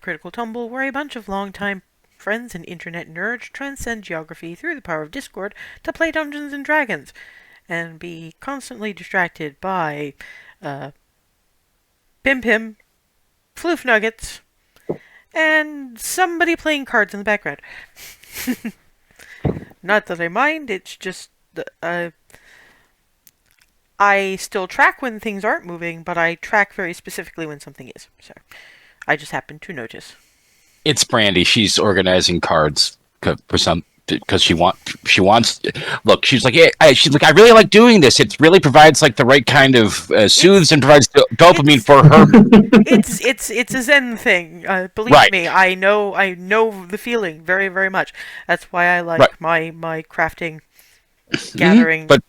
Critical Tumble, where a bunch of longtime friends and internet nerds transcend geography through the power of Discord to play Dungeons and Dragons and be constantly distracted by uh, Pim Pim, Floof Nuggets, and somebody playing cards in the background. Not that I mind, it's just I still track when things aren't moving, but I track very specifically when something is. So I just happen to notice. It's Brandy. She's organizing cards for some because she wants. Look, she's like, yeah, she's like, I really like doing this. It really provides like the right kind of soothes and provides dopamine for her. It's a Zen thing. Believe Right, me, I know the feeling very very much. That's why I right. like my crafting gathering. But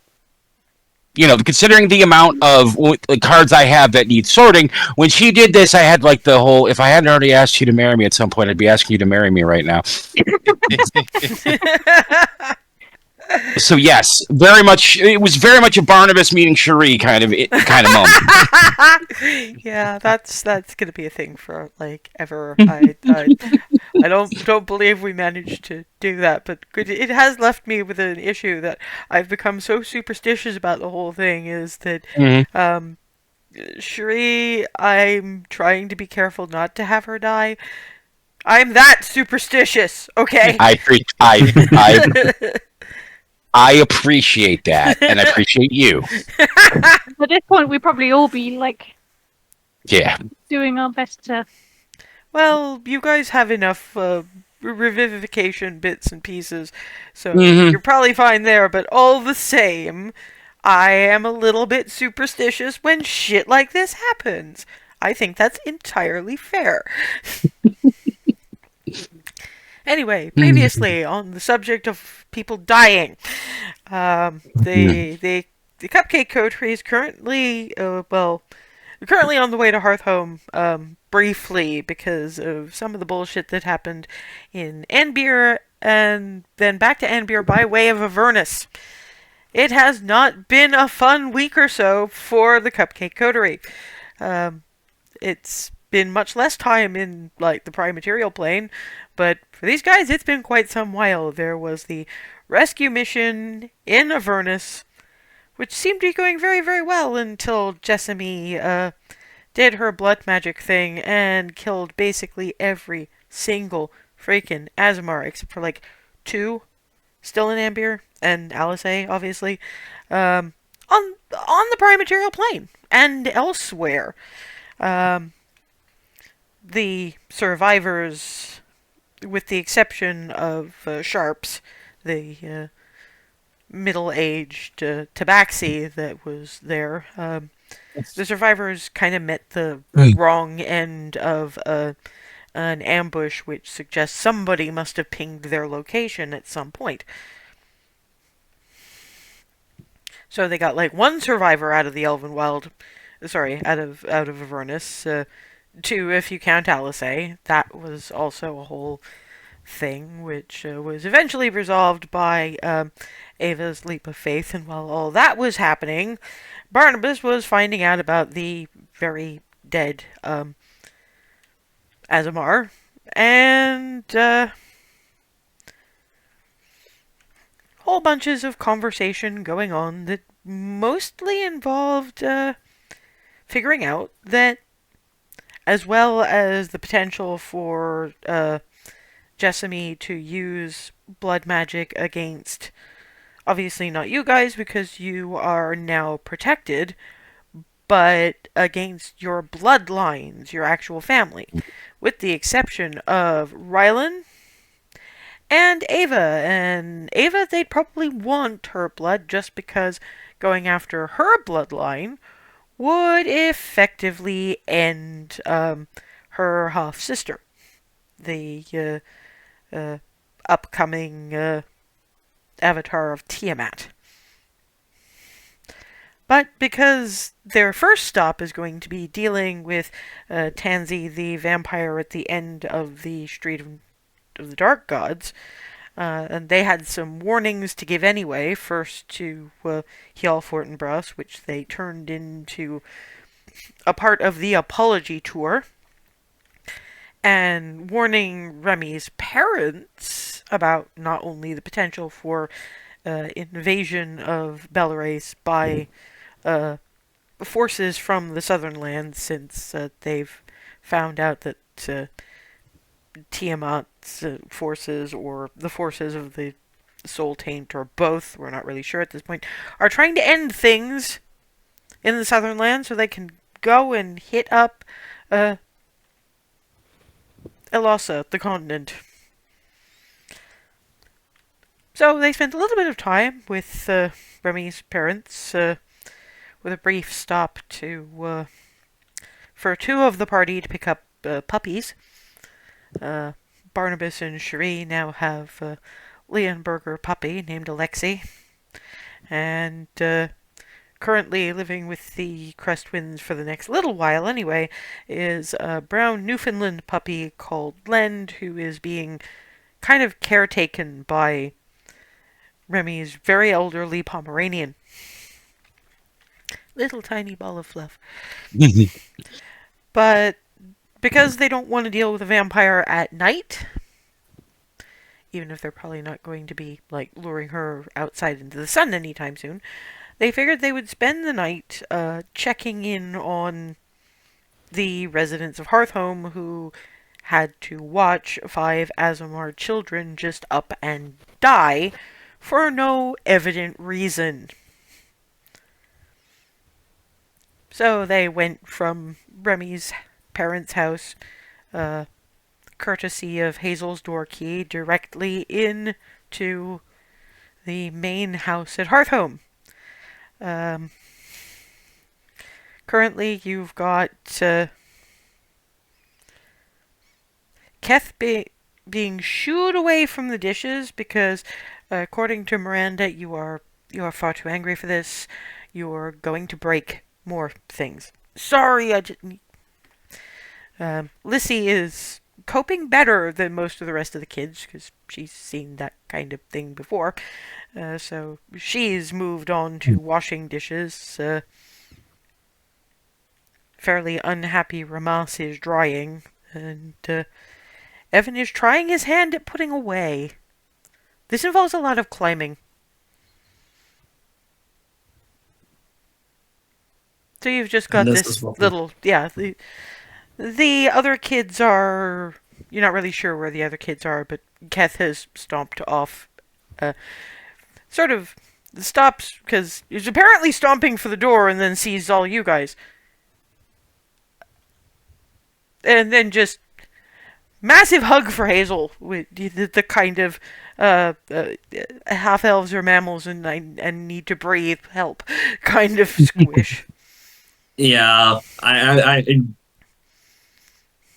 considering the amount of cards I have that need sorting, when she did this, I had like the whole. If I hadn't already asked you to marry me at some point, I'd be asking you to marry me right now. So yes, very much. It was very much a Barnabas meeting Cherie kind of moment. Yeah, that's gonna be a thing for like ever. I don't believe we managed to do that, but it has left me with an issue that I've become so superstitious about the whole thing. Is that Mhm. um, Cherie, I'm trying to be careful not to have her die. I'm that superstitious, okay? I pre- I appreciate that, and I appreciate you. At this point, we probably all be like Yeah. doing our best to. Well, you guys have enough revivification bits and pieces, so hmm you're probably fine there, but all the same, I am a little bit superstitious when shit like this happens. I think that's entirely fair. Anyway, previously on the subject of people dying, the Cupcake Coterie is currently currently on the way to Hearthhome, briefly because of some of the bullshit that happened in Anbeer, and then back to Anbeer by way of Avernus. It has not been a fun week or so for the Cupcake Coterie. Um, it's been much less time in like the prime material plane, but for these guys, it's been quite some while. There was the rescue mission in Avernus, which seemed to be going very, very well until Jessamy did her blood magic thing and killed basically every single freaking Azamar except for like two still in Ambier and Alice, obviously, on the prime material plane and elsewhere. Um, the survivors, with the exception of Sharps, the middle-aged tabaxi that was there, the survivors kind of met the wrong end of an ambush, which suggests somebody must have pinged their location at some point. So they got like one survivor out of the Elven Wild, sorry, out of Avernus. Two, if you count Alice. That was also a whole thing, which was eventually resolved by Ava's leap of faith. And while all that was happening, Barnabas was finding out about the very dead Azamar, and whole bunches of conversation going on that mostly involved figuring out that, as well as the potential for Jessamy to use blood magic against, obviously not you guys because you are now protected, but against your bloodlines, your actual family, with the exception of Rylan and Ava. And Ava, they'd probably want her blood just because going after her bloodline would effectively end her half sister, the upcoming avatar of Tiamat. But because their first stop is going to be dealing with Tansy, the vampire at the end of the Street of the Dark Gods, and they had some warnings to give anyway. First to Hjall Fortinbras, which they turned into a part of the Apology Tour. and warning Remy's parents about not only the potential for invasion of Belarus by uh, forces from the southern lands, since they've found out that Tiamat's forces, or the forces of the Soul Taint, or both, we're not really sure at this point, are trying to end things in the southern lands so they can go and hit up uh, Elosa, the continent. So they spent a little bit of time with Remy's parents, with a brief stop to for two of the party to pick up puppies. Uh, Barnabas and Cherie now have a Leonberger puppy named Alexei, and currently living with the Crestwinds for the next little while anyway is a brown Newfoundland puppy called Lend, who is being kind of caretaken by Remy's very elderly Pomeranian. Little tiny ball of fluff. But because they don't want to deal with a vampire at night, even if they're probably not going to be like luring her outside into the sun anytime soon, they figured they would spend the night checking in on the residents of Hearthhome who had to watch 5 Azamar children just up and die for no evident reason. So they went from Remy's parents' house, courtesy of Hazel's door key, directly in to the main house at Hearthhome. Um, Currently, you've got Keth being shooed away from the dishes because, according to Miranda, you are far too angry for this. You're going to break more things. Sorry, I just. Lissy is coping better than most of the rest of the kids because she's seen that kind of thing before. So she's moved on to washing dishes. Fairly unhappy Ramas is drying, and Evan is trying his hand at putting away. This involves a lot of climbing. So you've just And got this is this what little, yeah. The other kids are. You're not really sure where the other kids are, but Keth has stomped off. Sort of stops because he's apparently stomping for the door and then sees all you guys. And then just massive hug for Hazel with the kind of half elves or mammals and need to breathe help kind of squish. Yeah, I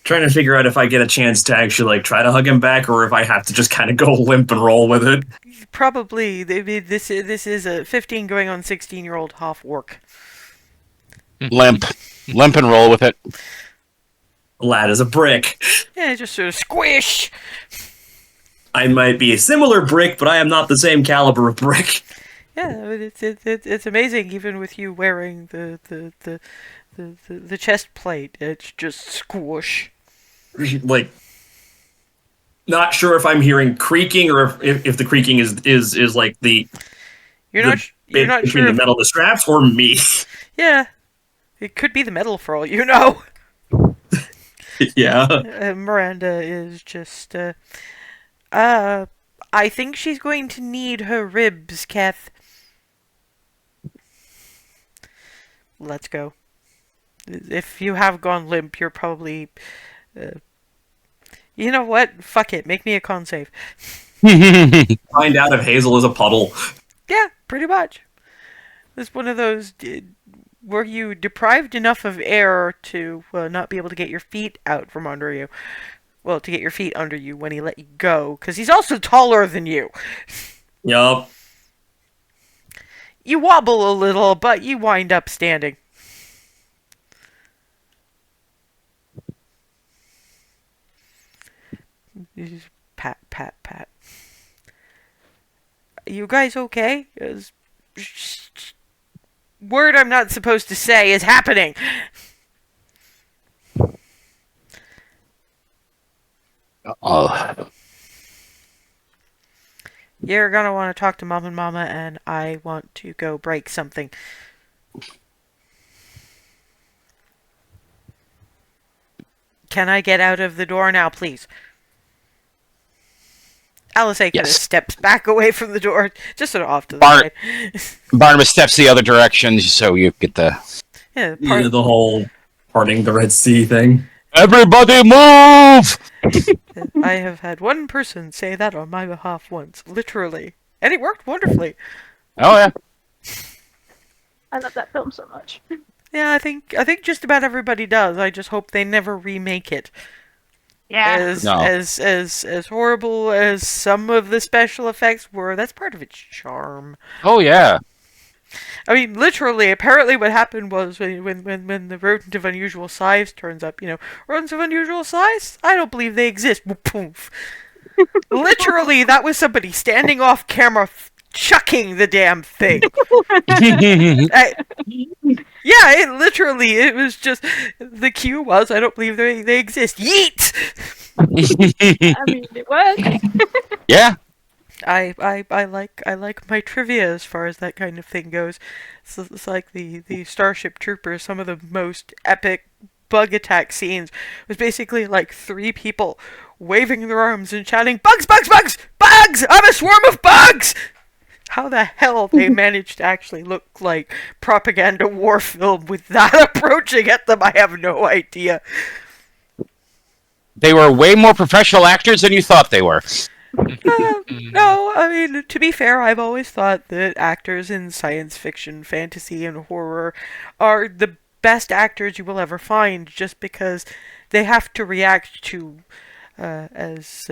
trying to figure out if I get a chance to actually like try to hug him back, or if I have to just kind of go limp and roll with it. Probably this is a 15 going on 16-year-old half orc. Limp and roll with it. Lad is a brick. Yeah, just sort of squish. I might be a similar brick, but I am not the same caliber of brick. Yeah, it's amazing even with you wearing the chest plate. It's just squish. Like, not sure if I'm hearing creaking or if the creaking is like the You're the not you're bit not between sure the if, metal of the straps or me. yeah, it could be the metal for all you know. Yeah. Miranda is just uh I think she's going to need her ribs, Kath. Let's go. If you have gone limp, you're probably you know what? Fuck it. Make me a con save. Find out if Hazel is a puddle. Yeah, pretty much. It's one of those. Were you deprived enough of air to not be able to get your feet out from under you? Well, to get your feet under you when he let you go, because he's also taller than you. Yup. You wobble a little, but you wind up standing. You just pat, pat, pat. You guys okay? Word I'm not supposed to say is happening. Oh, You're gonna want to talk to Mom and Mama, and I want to go break something. Can I get out of the door now, please? Alice kind of yes. steps back away from the door, just sort of off to the Bar- side. Barnabas steps the other direction, so you get the Yeah, Yeah, the whole parting the Red Sea thing. everybody move. I have had one person say that on my behalf once, literally, and it worked wonderfully. Oh yeah. I love that film so much. Yeah, I think just about everybody does. I just hope they never remake it. Yeah. No. As horrible as some of the special effects were, that's part of its charm. Oh yeah. I mean, literally, apparently what happened was when the rodent of unusual size turns up, rodents of unusual size? I don't believe they exist. Poof. Literally, that was somebody standing off camera chucking the damn thing. I, yeah, it was just, the cue was, I don't believe they exist. Yeet! I mean, it works. Yeah. I like my trivia as far as that kind of thing goes. It's like the Starship Troopers. Some of the most epic bug attack scenes was basically like three people waving their arms and shouting, "Bugs, bugs, bugs, bugs! I'm a swarm of bugs!" How the hell they managed to actually look like propaganda war film with that approaching at them, I have no idea. They were way more professional actors than you thought they were. No, I mean, to be fair, I've always thought that actors in science fiction, fantasy, and horror are the best actors you will ever find just because they have to react to as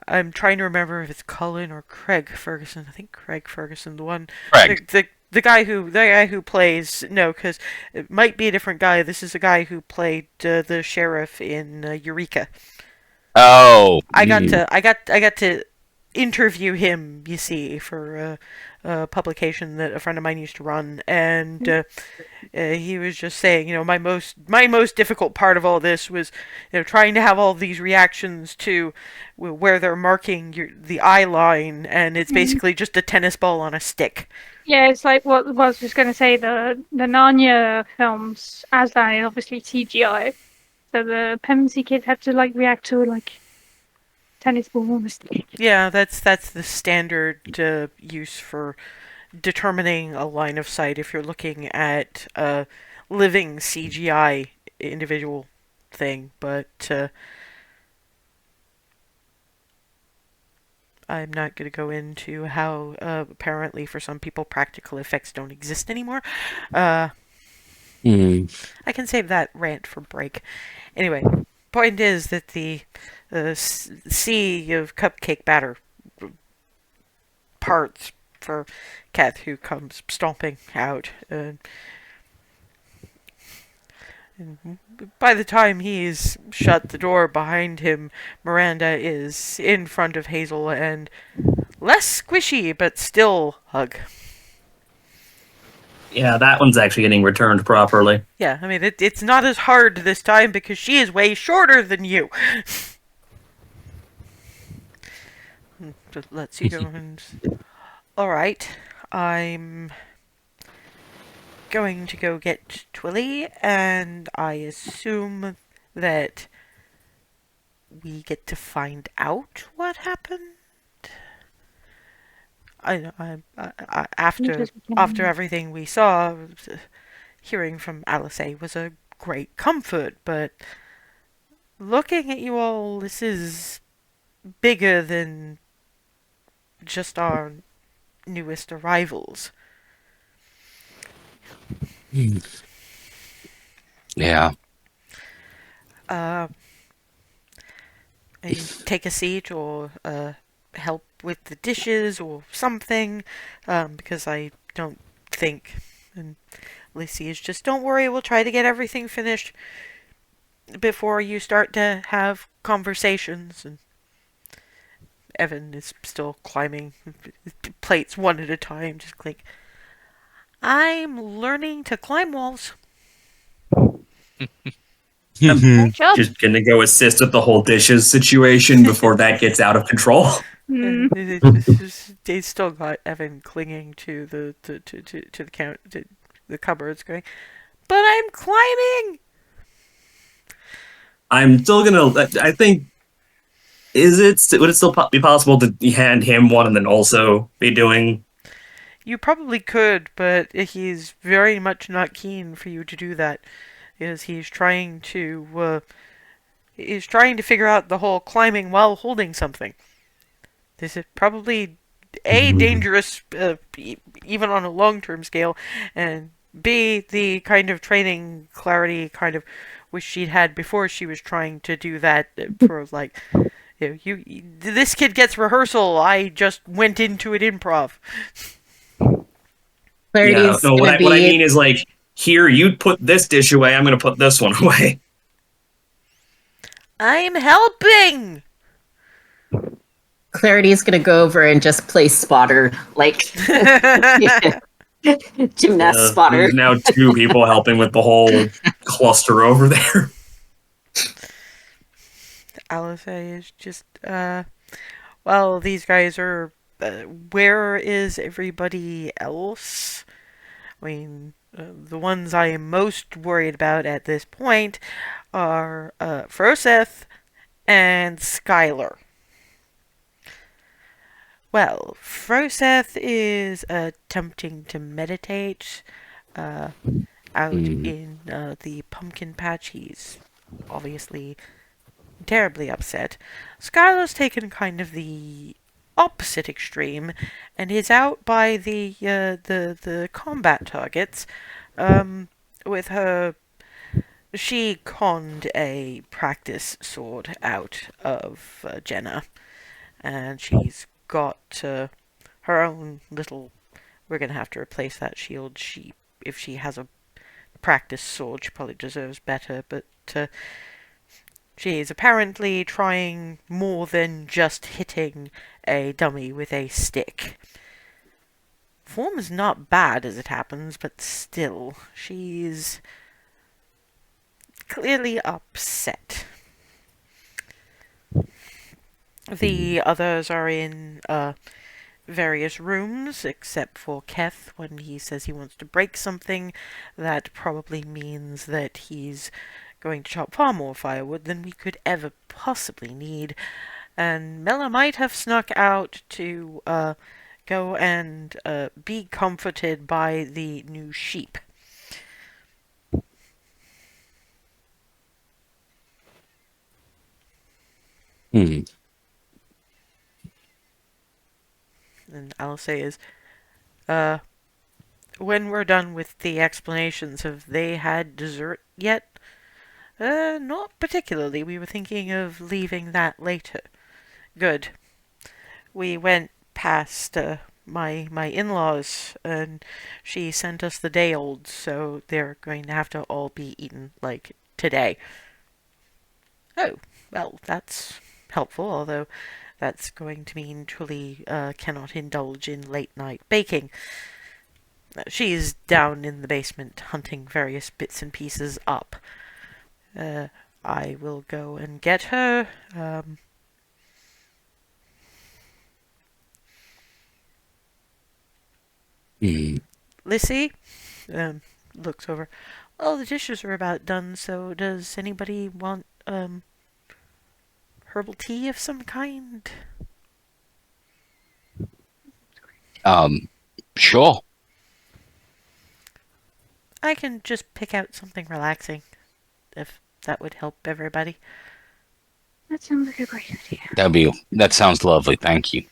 I'm trying to remember if it's Cullen or Craig Ferguson. I think Craig Ferguson, Craig. the guy who plays, no, because it might be a different guy. This is a guy who played the sheriff in Eureka. Oh. I got to interview him, you see, for a publication that a friend of mine used to run, and he was just saying, my most difficult part of all this was, trying to have all these reactions to where they're marking the eye line, and it's basically just a tennis ball on a stick. Yeah, it's like what I was just going to say. The Narnia films, Aslan is obviously CGI, so the Pemsey kids had to like react to like tennis ball on a stick. Yeah, that's the standard use for determining a line of sight if you're looking at a living CGI individual thing, but I'm not going to go into how apparently for some people practical effects don't exist anymore. Uh, Hmm. I can save that rant for break. Anyway, point is that the sea of cupcake batter parts for Kath, who comes stomping out. And by the time he's shut the door behind him, Miranda is in front of Hazel and less squishy, but still hug. Yeah, that one's actually getting returned properly. Yeah, I mean, it's not as hard this time because she is way shorter than you. Just lets you go and... Alright, I'm going to go get Twilly, and I assume that we get to find out what happened. After everything we saw, hearing from Alice was a great comfort, but looking at you all, this is bigger than just our newest arrivals. Yeah. Uh, and take a seat or help with the dishes or something, because I don't think. And Lissy is just, don't worry, we'll try to get everything finished before you start to have conversations. And Evan is still climbing plates one at a time, just like, I'm learning to climb walls. Great job. Just gonna go assist with the whole dishes situation before that gets out of control. Mm. They still got Evan clinging to the count to the cupboards, going, "But I'm climbing." I'm still gonna. I think. Would it still be possible to hand him one and then also be doing? You probably could, but he's very much not keen for you to do that, because he's trying to figure out the whole climbing while holding something. This is probably A, dangerous, even on a long-term scale, and B, the kind of training clarity kind of wish she'd had before she was trying to do that for, like, this kid gets rehearsal, I just went into it improv. Yeah. Clarity's No. gonna What I be mean is like here. You put this dish away. I'm gonna put this one away. I'm helping! Clarity's gonna go over and just play spotter, like gymnast spotter. There's now two people helping with the whole cluster over there. Alice is just, well, these guys are, where is everybody else? I mean, the ones I am most worried about at this point are, Froseth and Skylar. Well, Froseth is attempting to meditate out in the pumpkin patch. He's obviously terribly upset. Skylar's taken kind of the opposite extreme and is out by the combat targets. With her, she conned a practice sword out of Jenna, and she's got her own little. We're gonna have to replace that shield. If she has a practice sword, she probably deserves better. But she is apparently trying more than just hitting a dummy with a stick. Form is not bad as it happens, but still, she's clearly upset. The others are in various rooms, except for Keth. When he says he wants to break something, that probably means that he's going to chop far more firewood than we could ever possibly need. And Mela might have snuck out to go and be comforted by the new sheep. Hmm. And I'll say is, when we're done with the explanations, have they had dessert yet? Not particularly. We were thinking of leaving that later. Good. We went past my in-laws, and she sent us the day olds, so they're going to have to all be eaten, like, today. Oh, well, that's helpful, although that's going to mean Tully cannot indulge in late-night baking. She's down in the basement hunting various bits and pieces up. I will go and get her. Lissy looks over. Well, the dishes are about done, so does anybody want herbal tea of some kind? Sure. I can just pick out something relaxing, if that would help everybody. That sounds like a great idea. That sounds lovely. Thank you.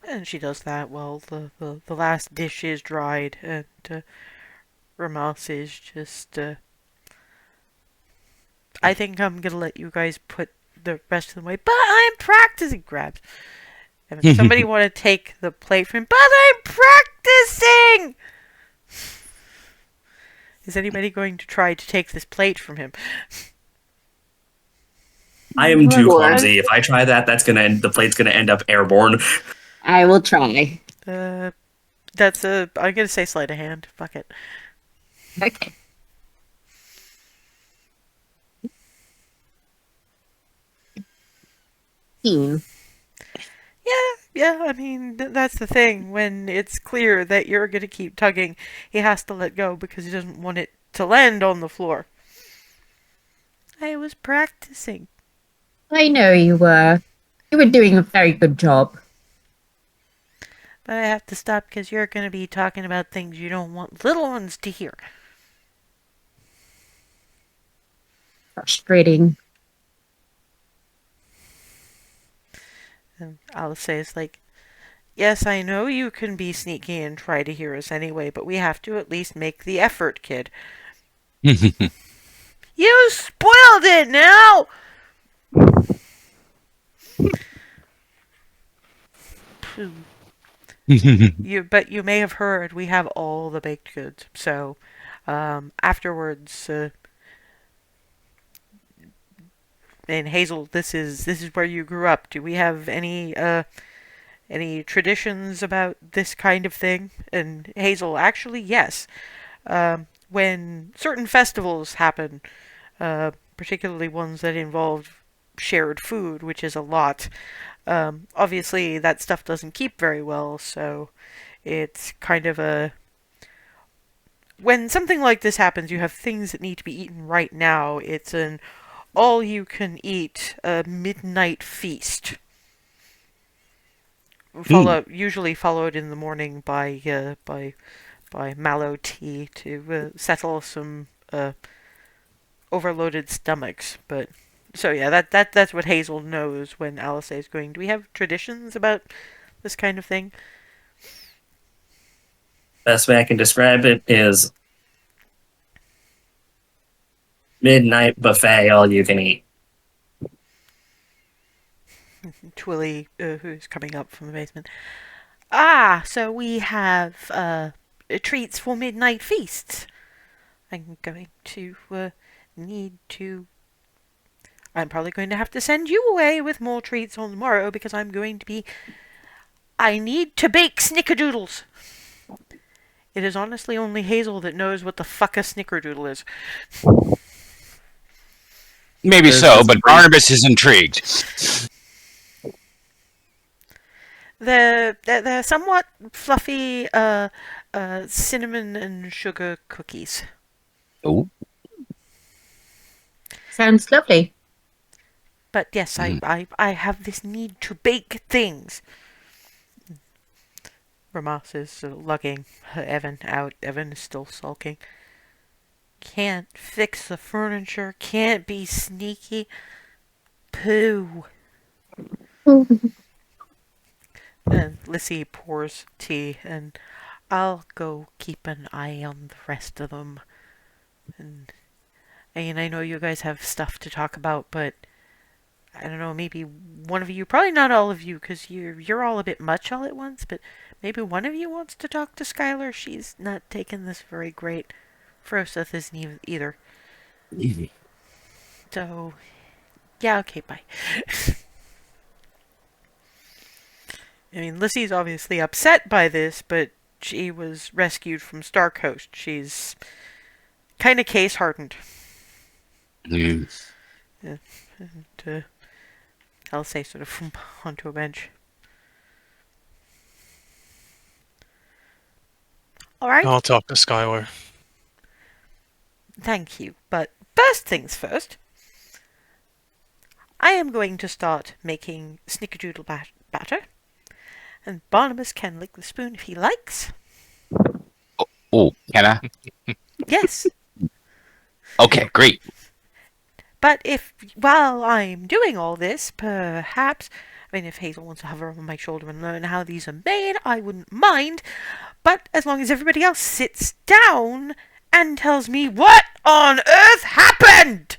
And she does that while the last dish is dried, and Ramas is just, I think I'm gonna let you guys put the rest of them away, but I'm practicing. Grabs. And if somebody want to take the plate from him, but I'm practicing! Is anybody going to try to take this plate from him? I am too Or- clumsy. If I try that, the plate's gonna end up airborne. I will try. I'm gonna say sleight of hand. Fuck it. Okay. 15. Yeah, I mean, that's the thing. When it's clear that you're going to keep tugging, he has to let go because he doesn't want it to land on the floor. I was practicing. I know you were. You were doing a very good job. But I have to stop because you're going to be talking about things you don't want little ones to hear. Frustrating. And Alice says, like, yes, I know you can be sneaky and try to hear us anyway, but we have to at least make the effort, kid. You spoiled it now! But you may have heard we have all the baked goods. So afterwards, and Hazel, this is where you grew up. Do we have any traditions about this kind of thing? And Hazel, actually, yes. When certain festivals happen, particularly ones that involve shared food, which is a lot. Obviously, that stuff doesn't keep very well, so it's kind of a. When something like this happens, you have things that need to be eaten right now. It's an all you can eat midnight feast. Usually followed in the morning by mallow tea to settle some overloaded stomachs. But so yeah, that's what Hazel knows when Alice is going. Do we have traditions about this kind of thing? Best way I can describe it is midnight buffet, all you can eat. Twilly, who's coming up from the basement. Ah, so we have treats for midnight feasts. I'm going to need to. I'm probably going to have to send you away with more treats on the morrow because I'm going to be. I need to bake snickerdoodles. It is honestly only Hazel that knows what the fuck a snickerdoodle is. Maybe so, but Barnabas is intrigued. They're somewhat fluffy cinnamon and sugar cookies. Oh. Sounds lovely. But yes, I have this need to bake things. Ramas is lugging Evan out. Evan is still sulking. Can't fix the furniture. Can't be sneaky. Pooh. And Lissy pours tea, and I'll go keep an eye on the rest of them. And I mean, I know you guys have stuff to talk about, but I don't know, maybe one of you, probably not all of you, because you're all a bit much all at once, but maybe one of you wants to talk to Skylar. She's not taking this very great. Froseth isn't either. So, yeah, okay, bye. I mean, Lissy's obviously upset by this, but she was rescued from Star Coast. She's kind of case hardened. Yeah, and I'll say sort of onto a bench. All right. I'll talk to Skylar. Thank you. But first things first, I am going to start making snickerdoodle batter. And Barnabas can lick the spoon if he likes. Oh, can I? Yes. Okay, great. But if, while I'm doing all this, perhaps, I mean, if Hazel wants to hover over my shoulder and learn how these are made, I wouldn't mind. But as long as everybody else sits down and tells me what on earth happened.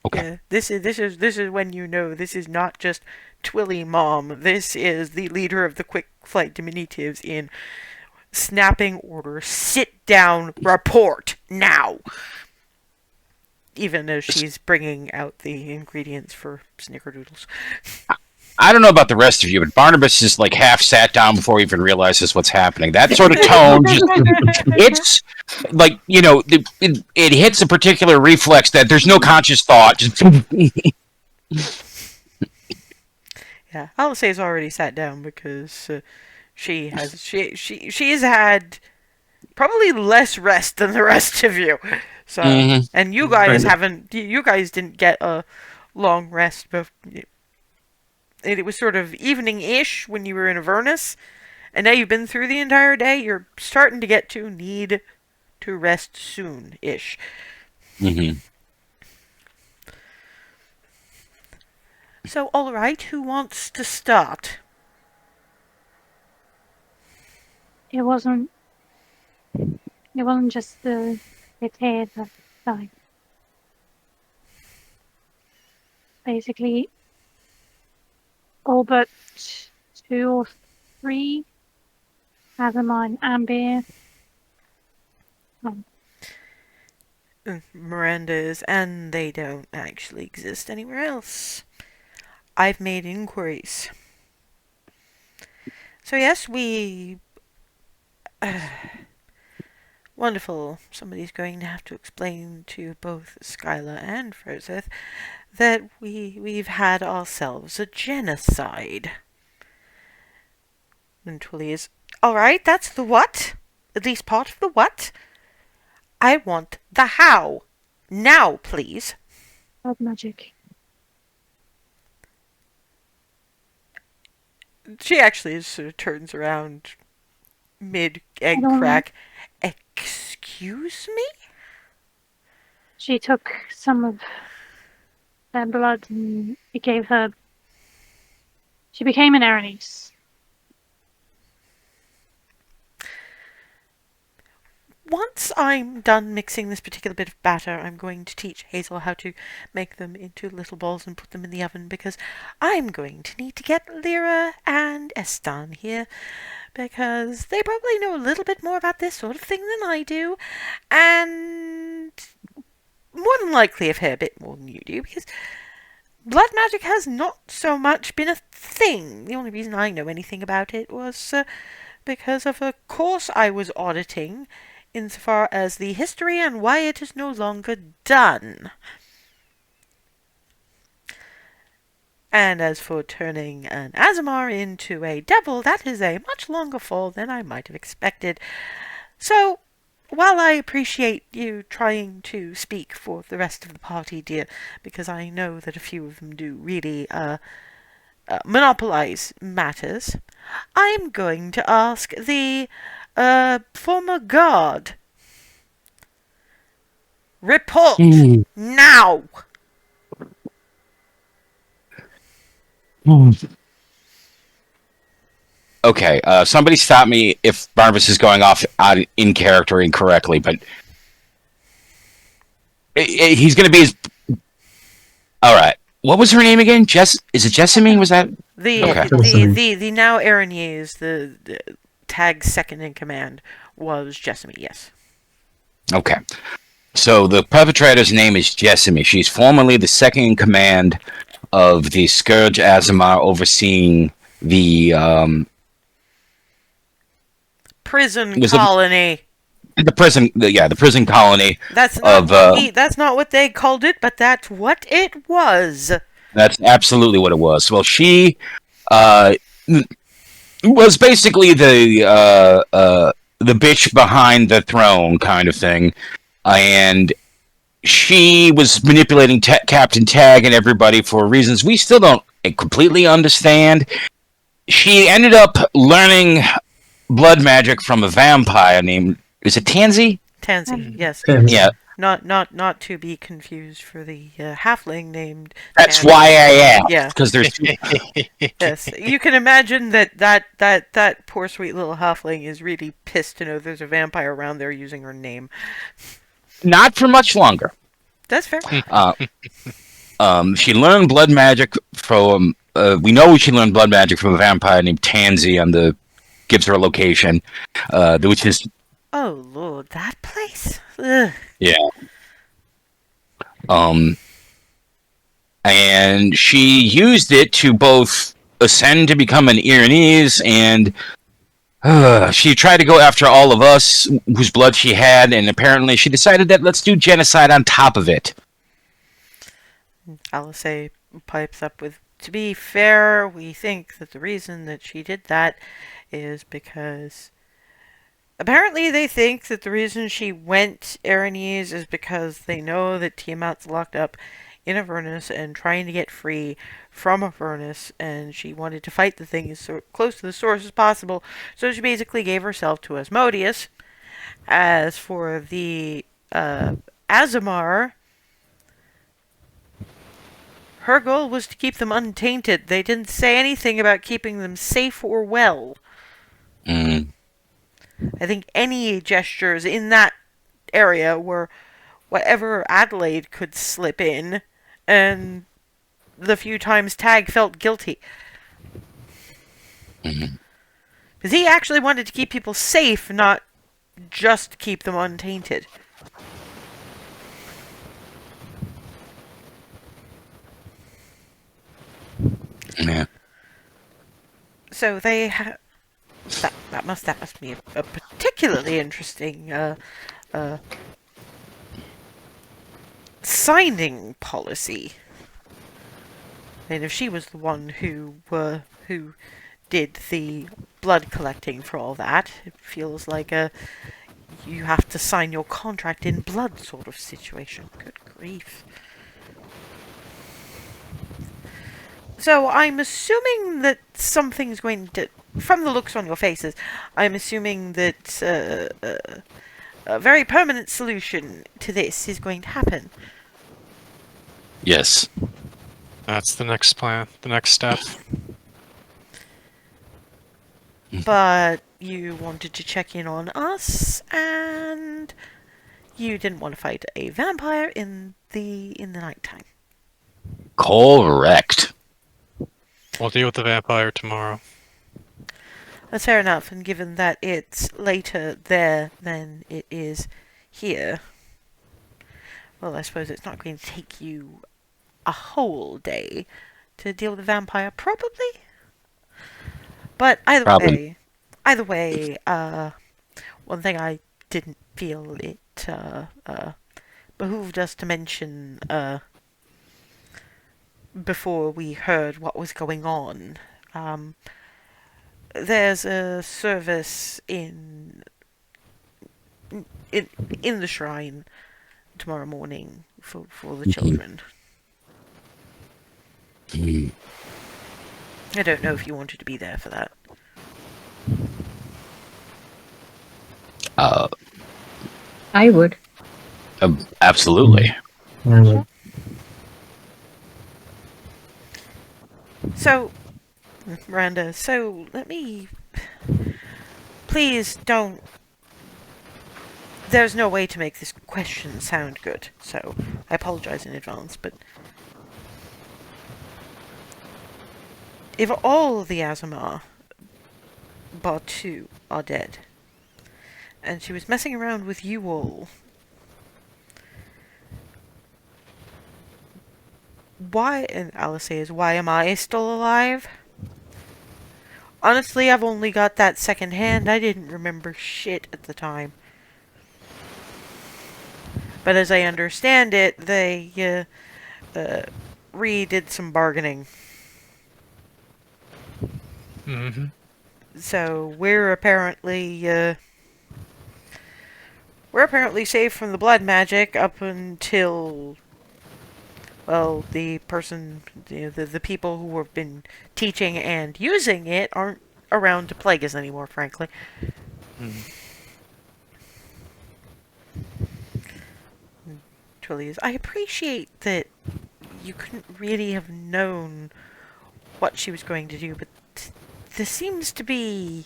Okay. Yeah, this is when you know this is not just Twilly Mom. This is the leader of the quick flight diminutives in snapping order. Sit down, report now. Even as she's bringing out the ingredients for snickerdoodles. I don't know about the rest of you, but Barnabas is like half sat down before he even realizes what's happening. That sort of tone, it's like, you know, it hits a particular reflex that there's no conscious thought. Just Yeah, Alice's already sat down because she's had probably less rest than the rest of you. So, Hmm. and you guys Kind of. haven't. You guys didn't get a long rest. It was sort of evening-ish when you were in Avernus, and now you've been through the entire day. You're starting to get to need to rest soon-ish. Hmm. So, all right, who wants to start? It wasn't. It wasn't just the tear that died. Basically, all but 2 or 3 Azamine and Beer. Miranda's, and they don't actually exist anywhere else. I've made inquiries. So yes, we... wonderful. Somebody's going to have to explain to both Skyla and Frozeth that we've had ourselves a genocide. And Twilly is, alright, that's the what? At least part of the what? I want the how. Now, please. Blood magic. She actually sort of turns around mid-egg crack. Excuse me? She took some of their blood and it gave her. She became an Aranese. Once I'm done mixing this particular bit of batter, I'm going to teach Hazel how to make them into little balls and put them in the oven, because I'm going to need to get Lyra and Estan here, because they probably know a little bit more about this sort of thing than I do, and more than likely a fair bit more than you do, because blood magic has not so much been a thing. The only reason I know anything about it was because of a course I was auditing insofar as the history and why it is no longer done. And as for turning an Azamar into a devil, that is a much longer fall than I might have expected. So, while I appreciate you trying to speak for the rest of the party, dear, because I know that a few of them do really monopolize matters, I'm going to ask the former guard. Report now. Okay, somebody stop me if Barnabas is going off in character incorrectly, but he's going to be his. All right. What was her name again? Is it Jessamine? Was that okay? The now Aranese, the tag second in command, was Jessamine. Yes. Okay. So the perpetrator's name is Jessamy. She's formerly the second in command of the Scourge Azamar, overseeing the prison colony. The prison colony. That's not what they called it, but that's what it was. That's absolutely what it was. Well, she was basically the bitch behind the throne kind of thing, and she was manipulating Captain Tag and everybody for reasons we still don't completely understand. She ended up learning blood magic from a vampire named, is it Tansy? Tansy, yes. Yeah. Not to be confused for the halfling named. That's Tansy. why I asked. Yeah. Because there's. Yes, you can imagine that poor sweet little halfling is really pissed to know there's a vampire around there using her name. Not for much longer. That's fair. She learned blood magic from. We know she learned blood magic from a vampire named Tansy, and gives her a location, which is. Oh Lord, that place. Ugh. Yeah. And she used it to both ascend to become an Iranese, and she tried to go after all of us whose blood she had, and apparently she decided that let's do genocide on top of it. Alice pipes up with, to be fair, we think that the reason that she did that is because apparently they think that the reason she went Aranese is because they know that Tiamat's locked up in Avernus and trying to get free from Avernus, and she wanted to fight the thing as close to the source as possible, so she basically gave herself to Asmodeus. As for the Azamar, her goal was to keep them untainted. They didn't say anything about keeping them safe or well. Mm. I think any gestures in that area were whatever Adelaide could slip in, and the few times Tag felt guilty. Mm-hmm. Because he actually wanted to keep people safe, not just keep them untainted. Yeah. So they that must be a particularly interesting signing policy. And if she was the one who did the blood collecting for all that, it feels like you have to sign your contract in blood sort of situation. Good grief. So I'm assuming that something's going to, from the looks on your faces, I'm assuming that a very permanent solution to this is going to happen. Yes. That's the next plan, the next step. But you wanted to check in on us, and you didn't want to fight a vampire in the nighttime. Correct. We'll deal with the vampire tomorrow. That's fair enough, and given that it's later there than it is here, well, I suppose it's not going to take you a whole day to deal with the vampire, probably? But Probably. either way, one thing I didn't feel it behooved us to mention before we heard what was going on. There's a service in the shrine tomorrow morning for the children. Mm. I don't know if you wanted to be there for that. I would. Absolutely. So, Miranda, let me... Please don't... There's no way to make this question sound good, so I apologize in advance, but... If all the Azamar bar 2 are dead, and she was messing around with you all, why, and Alice says, why am I still alive? Honestly, I've only got that second hand. I didn't remember shit at the time. But as I understand it, they redid some bargaining. Mm-hmm. So we're apparently safe from the blood magic up until, well, the person, the people who have been teaching and using it aren't around to plague us anymore, frankly. Mm. Truly is. I appreciate that you couldn't really have known what she was going to do, but there seems to be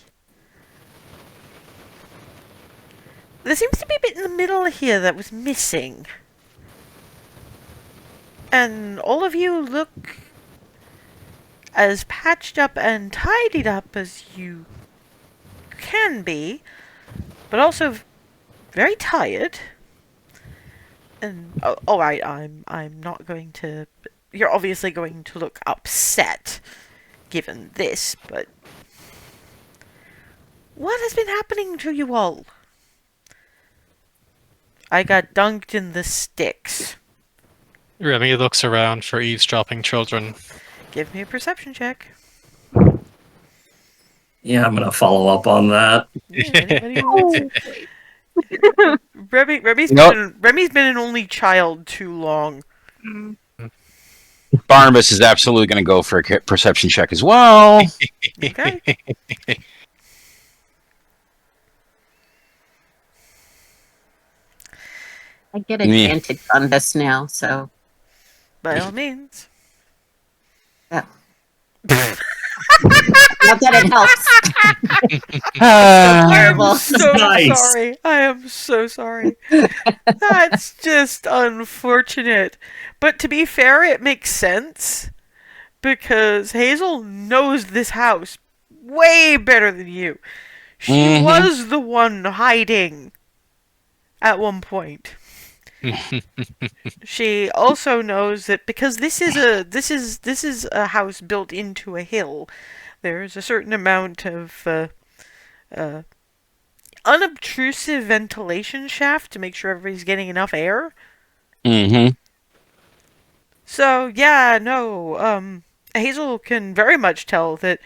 a bit in the middle here that was missing. And all of you look as patched up and tidied up as you can be, but also very tired. And all right, I'm not going to. You're obviously going to look upset, given this. But what has been happening to you all? I got dunked in the sticks. Remy looks around for eavesdropping children. Give me a perception check. Yeah, I'm gonna follow up on that. Yeah, anybody who wants it. Remy's You know, been an only child too long. Mm. Barnabas is absolutely going to go for a perception check as well. Okay. I get Yeah. advantage on this now, so By all means. yeah. Not that it helps. I am Terrible. so Nice. sorry. I am so sorry. That's just unfortunate. But to be fair, it makes sense. Because Hazel knows this house way better than you. She Mhm. was the one hiding at one point. She also knows that because this is a house built into a hill, there's a certain amount of unobtrusive ventilation shaft to make sure everybody's getting enough air. Mm-hmm. So yeah, no, Hazel can very much tell that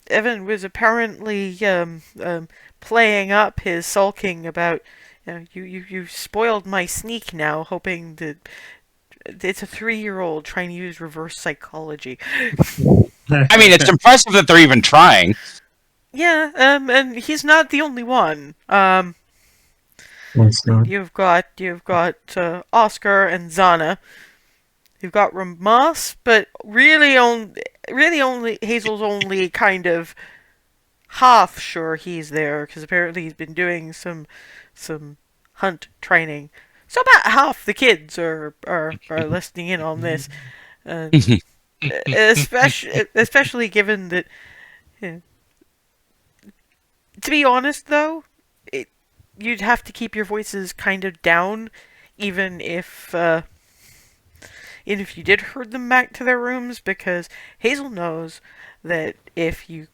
Evan was apparently playing up his sulking about, you spoiled my sneak now, hoping that it's a 3-year-old trying to use reverse psychology. I mean, it's impressive that they're even trying. Yeah, and he's not the only one. That's not- You've got Oscar and Zana. You've got Ramas, but really only Hazel's only kind of half sure he's there because apparently he's been doing some hunt training. So about half the kids are listening in on this, especially given that. You to be honest, though, you'd have to keep your voices kind of down, even if you did herd them back to their rooms, because Hazel knows that if you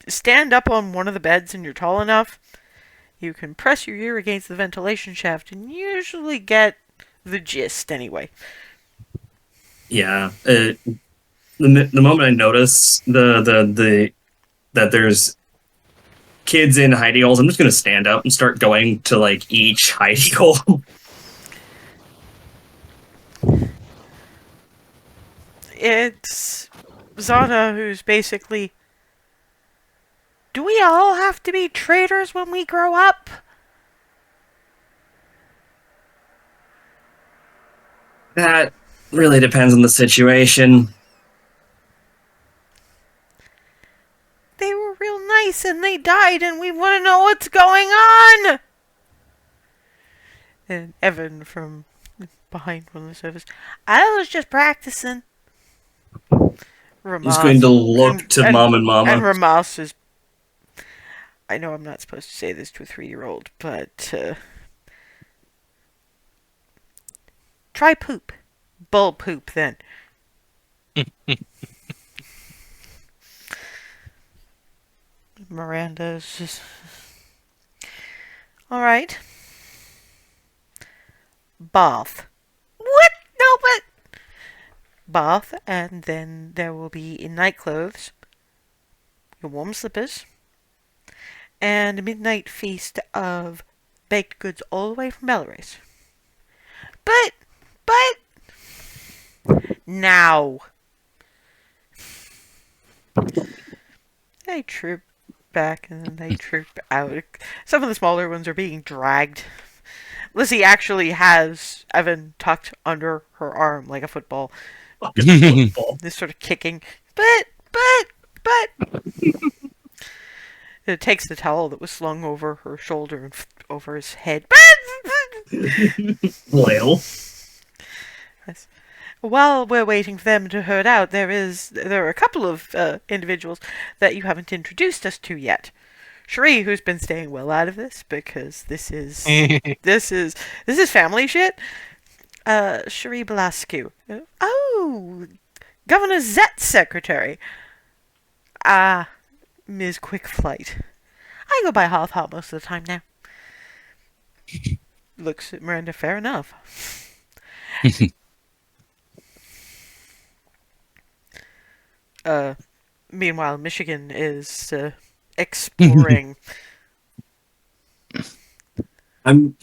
stand up on one of the beds and you're tall enough, you can press your ear against the ventilation shaft and usually get the gist anyway. Yeah. The moment I notice the that there's kids in hidey holes, I'm just gonna stand up and start going to like each hidey hole. It's Zana who's basically, do we all have to be traitors when we grow up? That really depends on the situation. They were real nice and they died and we want to know what's going on! And Evan from behind one of the sofas, I was just practicing. He's going to look to Mom and Mama. And Ramas is, I know I'm not supposed to say this to a 3-year-old, but try poop. Bull poop then. Miranda's just, alright. Bath. What? No, but bath, and then there will be in night clothes, your warm slippers, and a midnight feast of baked goods all the way from Belarus. But now they troop back and then they troop out. Some of the smaller ones are being dragged. Lizzie actually has Evan tucked under her arm like a football. Fucking football. This sort of kicking. But. It takes the towel that was slung over her shoulder and over his head. Flail. Yes. While we're waiting for them to herd out, there are a couple of individuals that you haven't introduced us to yet. Cherie, who's been staying well out of this because this is family shit. Cherie Blascu. Oh, Governor Zet's secretary. Ms. Quick Flight. I go by Hearthhome most of the time now. Looks at Miranda, fair enough. Meanwhile, Michigan is exploring. I'm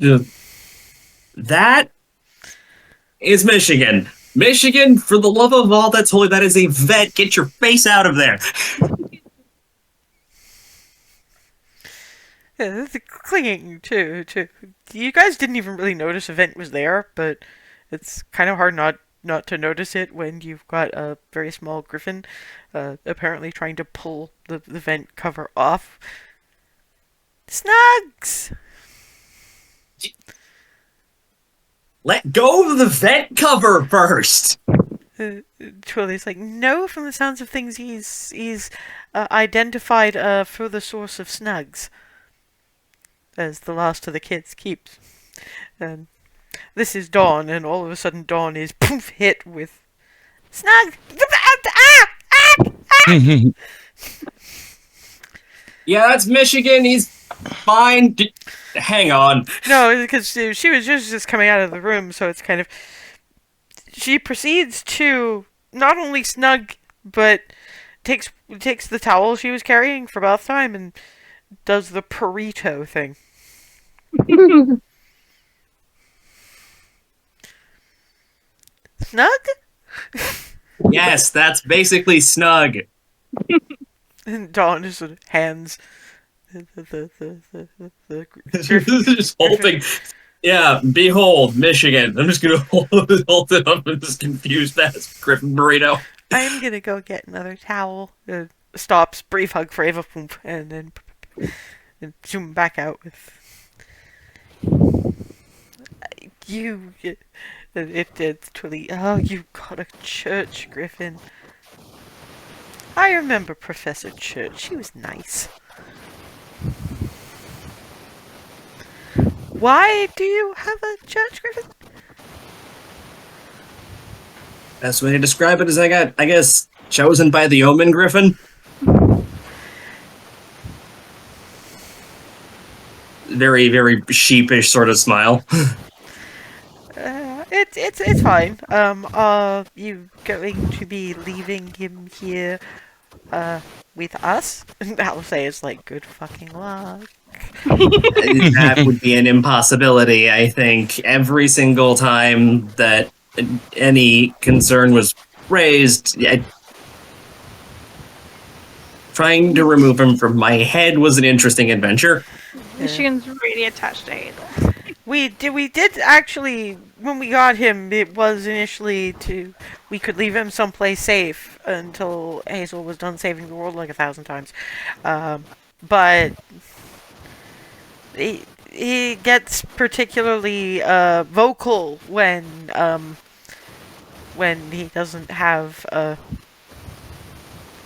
that is Michigan. Michigan, for the love of all that's holy, that is a vet. Get your face out of there. Yeah, clinging to. You guys didn't even really notice a vent was there, but it's kind of hard not to notice it when you've got a very small griffin, apparently trying to pull the vent cover off. Snugs! Let go of the vent cover first. Twilly's like, no, from the sounds of things, he's identified a further source of snugs, as the last of the kids keeps. And this is Dawn, and all of a sudden Dawn is poof hit with snug. Yeah, that's Michigan. He's fine. Hang on. No, because she was just coming out of the room, so it's kind of. She proceeds to not only snug, but takes the towel she was carrying for bath time and does the burrito thing. Snug? Yes, that's basically snug. And Dawn just sort of hands the Just holding. Yeah, behold, Michigan. I'm just gonna hold it up in this confused ass Griffin burrito. I'm gonna go get another towel. Stops, brief hug for Ava, poop, and then zoom back out with you. It's Twilly. Oh, you got a church, Griffin. I remember Professor Church. She was nice. Why do you have a church, Griffin? Best way to describe it is I guess, chosen by the Omen Griffin. Very, very sheepish sort of smile. It's fine. Are you going to be leaving him here, with us? I'll say it's like good fucking luck. That would be an impossibility, I think. Every single time that any concern was raised, trying to remove him from my head was an interesting adventure. Michigan's really attached to Hazel. We did actually, when we got him, it was initially we could leave him someplace safe until Hazel was done saving the world like 1,000 times. But he gets particularly vocal when he doesn't have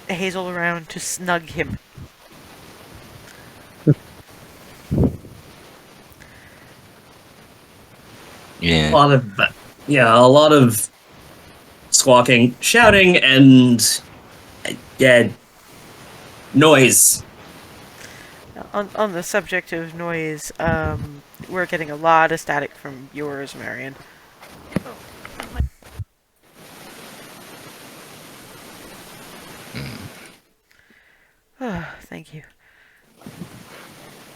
Hazel around to snug him. Yeah. A lot of squawking, shouting, and noise. On the subject of noise, we're getting a lot of static from yours, Marion. Thank you.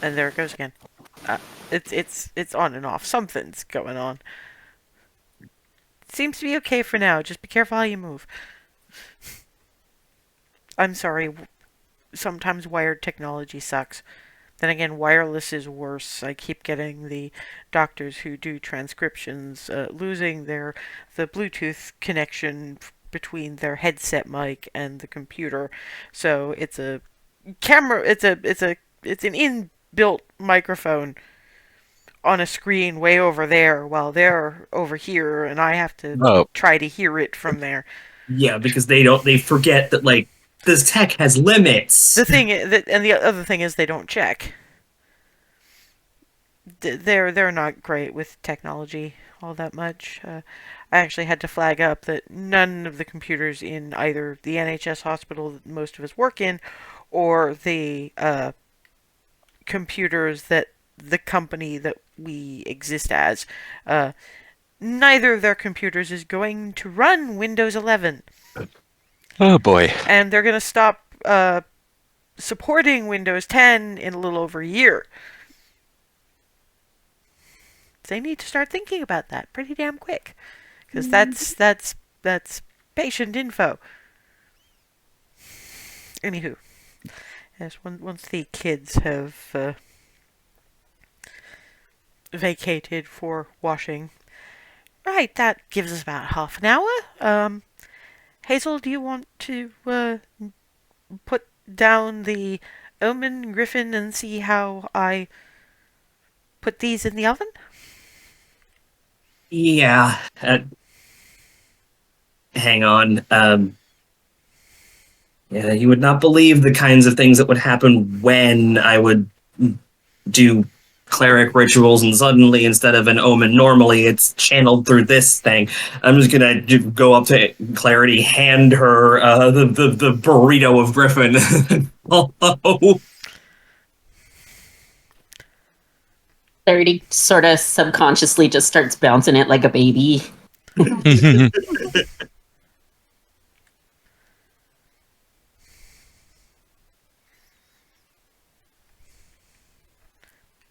And there it goes again. It's on and off. Something's going on. Seems to be okay for now. Just be careful how you move. I'm sorry. Sometimes wired technology sucks. Then again, wireless is worse. I keep getting the doctors who do transcriptions losing the Bluetooth connection between their headset mic and the computer. So it's a camera. It's an inbuilt microphone on a screen way over there while they're over here, and I have to try to hear it from there. Yeah, because they forget that, like, this tech has limits. The thing is, and the other thing is they don't check. They're not great with technology all that much. I actually had to flag up that none of the computers in either the NHS hospital that most of us work in, or the computers that the company that we exist as, neither of their computers is going to run Windows 11. Oh boy. And they're going to stop supporting Windows 10 in a little over a year. They need to start thinking about that pretty damn quick, because that's patient info. Anywho, yes, once the kids have vacated for washing, right, that gives us about half an hour. Hazel, do you want to put down the Omen Griffin and see how I put these in the oven? Yeah. Hang on. Yeah, you would not believe the kinds of things that would happen when I would do cleric rituals, and suddenly, instead of an omen, normally it's channeled through this thing. I'm just gonna go up to Clarity, hand her the burrito of Griffin. Oh, Clarity sort of subconsciously just starts bouncing it like a baby.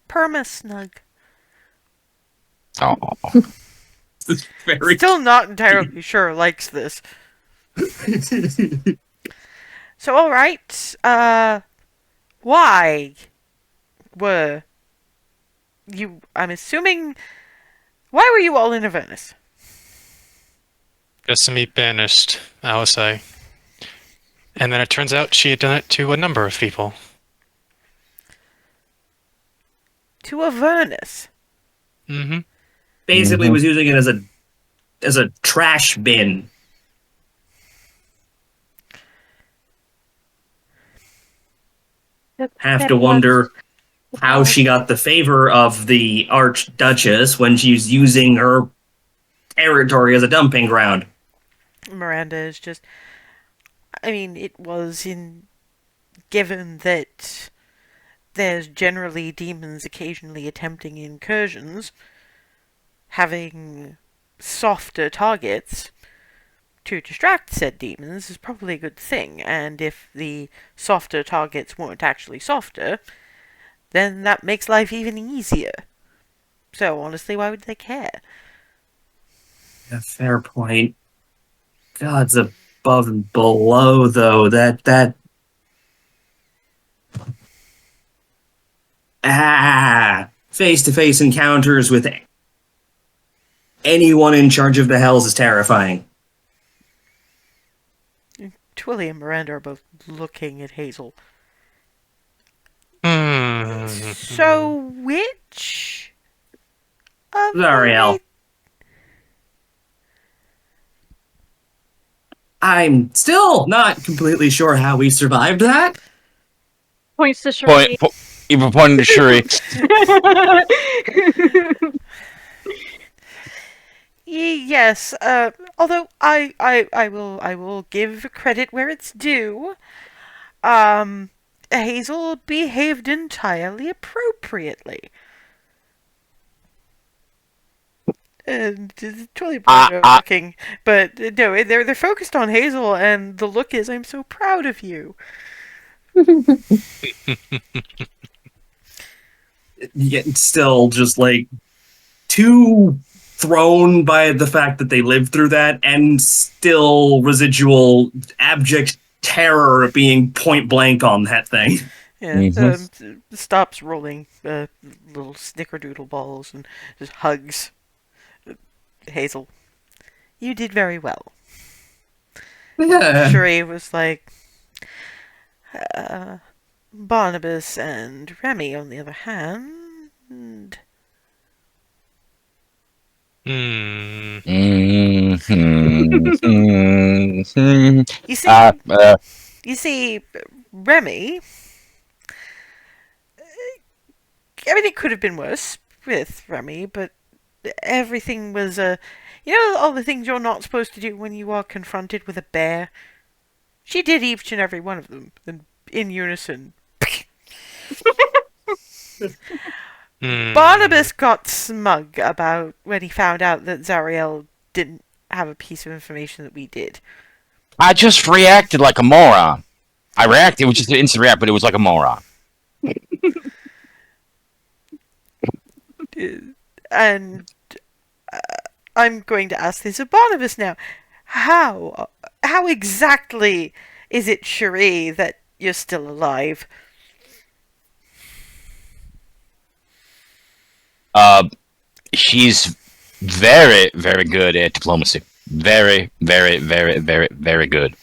Perma snug. Oh. it's very Still not entirely sure likes this. So, alright, why were you, I'm assuming, why were you all in Avernus? Just to be banished, I would say. And then it turns out she had done it to a number of people. To Avernus. Mm-hmm. basically was using it as a trash bin. Have to wonder how she got the favor of the Archduchess when she's using her territory as a dumping ground. Miranda is just, I mean, it was given that there's generally demons occasionally attempting incursions, having softer targets to distract said demons is probably a good thing, and if the softer targets weren't actually softer, then that makes life even easier. So honestly, why would they care? A fair point. God's above and below, though. That face-to-face encounters with anyone in charge of the hells is terrifying. Twilly and Miranda are both looking at Hazel. Mm-hmm. So which of Zariel. the I'm still not completely sure how we survived that. Points to Shuri. Even pointing to Shuri. Yes, although I will give credit where it's due. Hazel behaved entirely appropriately. And it's totally looking, but no, they're focused on Hazel, and the look is, I'm so proud of you. Yet still just like too thrown by the fact that they lived through that, and still residual abject terror of being point blank on that thing. Yeah, stops rolling little snickerdoodle balls and just hugs Hazel. You did very well. Yeah. Shuri was like, Barnabas and Remy, on the other hand. You see, you see, Remy. I mean, it could have been worse with Remy, but everything was you know, all the things you're not supposed to do when you are confronted with a bear. She did each and every one of them, and in unison. Barnabas got smug about when he found out that Zariel didn't have a piece of information that we did. I just reacted like a moron. I reacted. It was just an instant react, but it was like a moron. And I'm going to ask this of Barnabas now. How exactly is it, Cherie, that you're still alive? Uh, she's very, very good at diplomacy. Very, very, very, very, very good.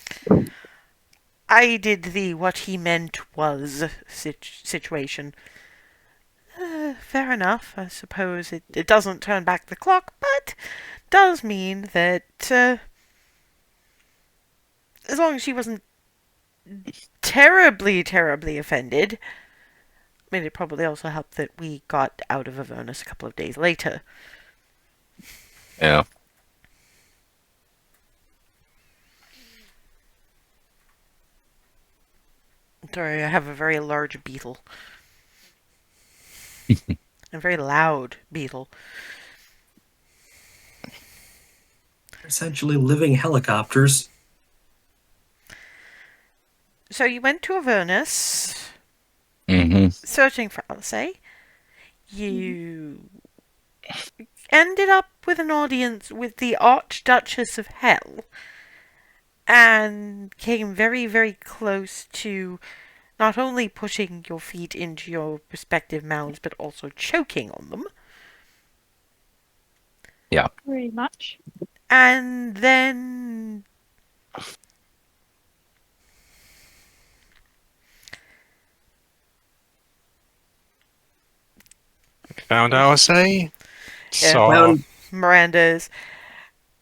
I did the what he meant was situation. Fair enough. I suppose it doesn't turn back the clock, but does mean that as long as she wasn't terribly, terribly offended, I mean, it probably also helped that we got out of Avernus a couple of days later. Yeah. Sorry, I have a very large beetle. A very loud beetle. Essentially living helicopters. So you went to Avernus, Mm-hmm. searching for Alice. You ended up with an audience with the Archduchess of Hell, and came very, very close to not only pushing your feet into your respective mouths, but also choking on them. Yeah. Very much. And then Found Alice. Saw. Well, Miranda's.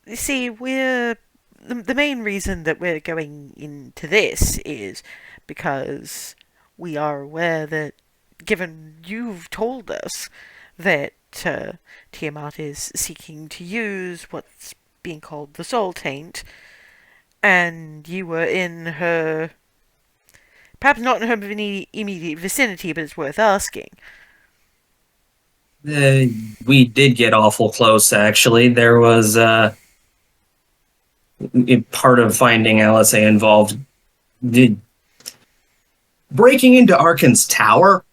You see, we're the main reason that we're going into this is because we are aware that, given you've told us that Tiamat is seeking to use what's being called the Soul Taint, and you were in her, perhaps not in her immediate vicinity, but it's worth asking. we did get awful close, actually. There was part of finding Alice involved breaking into Arkan's tower.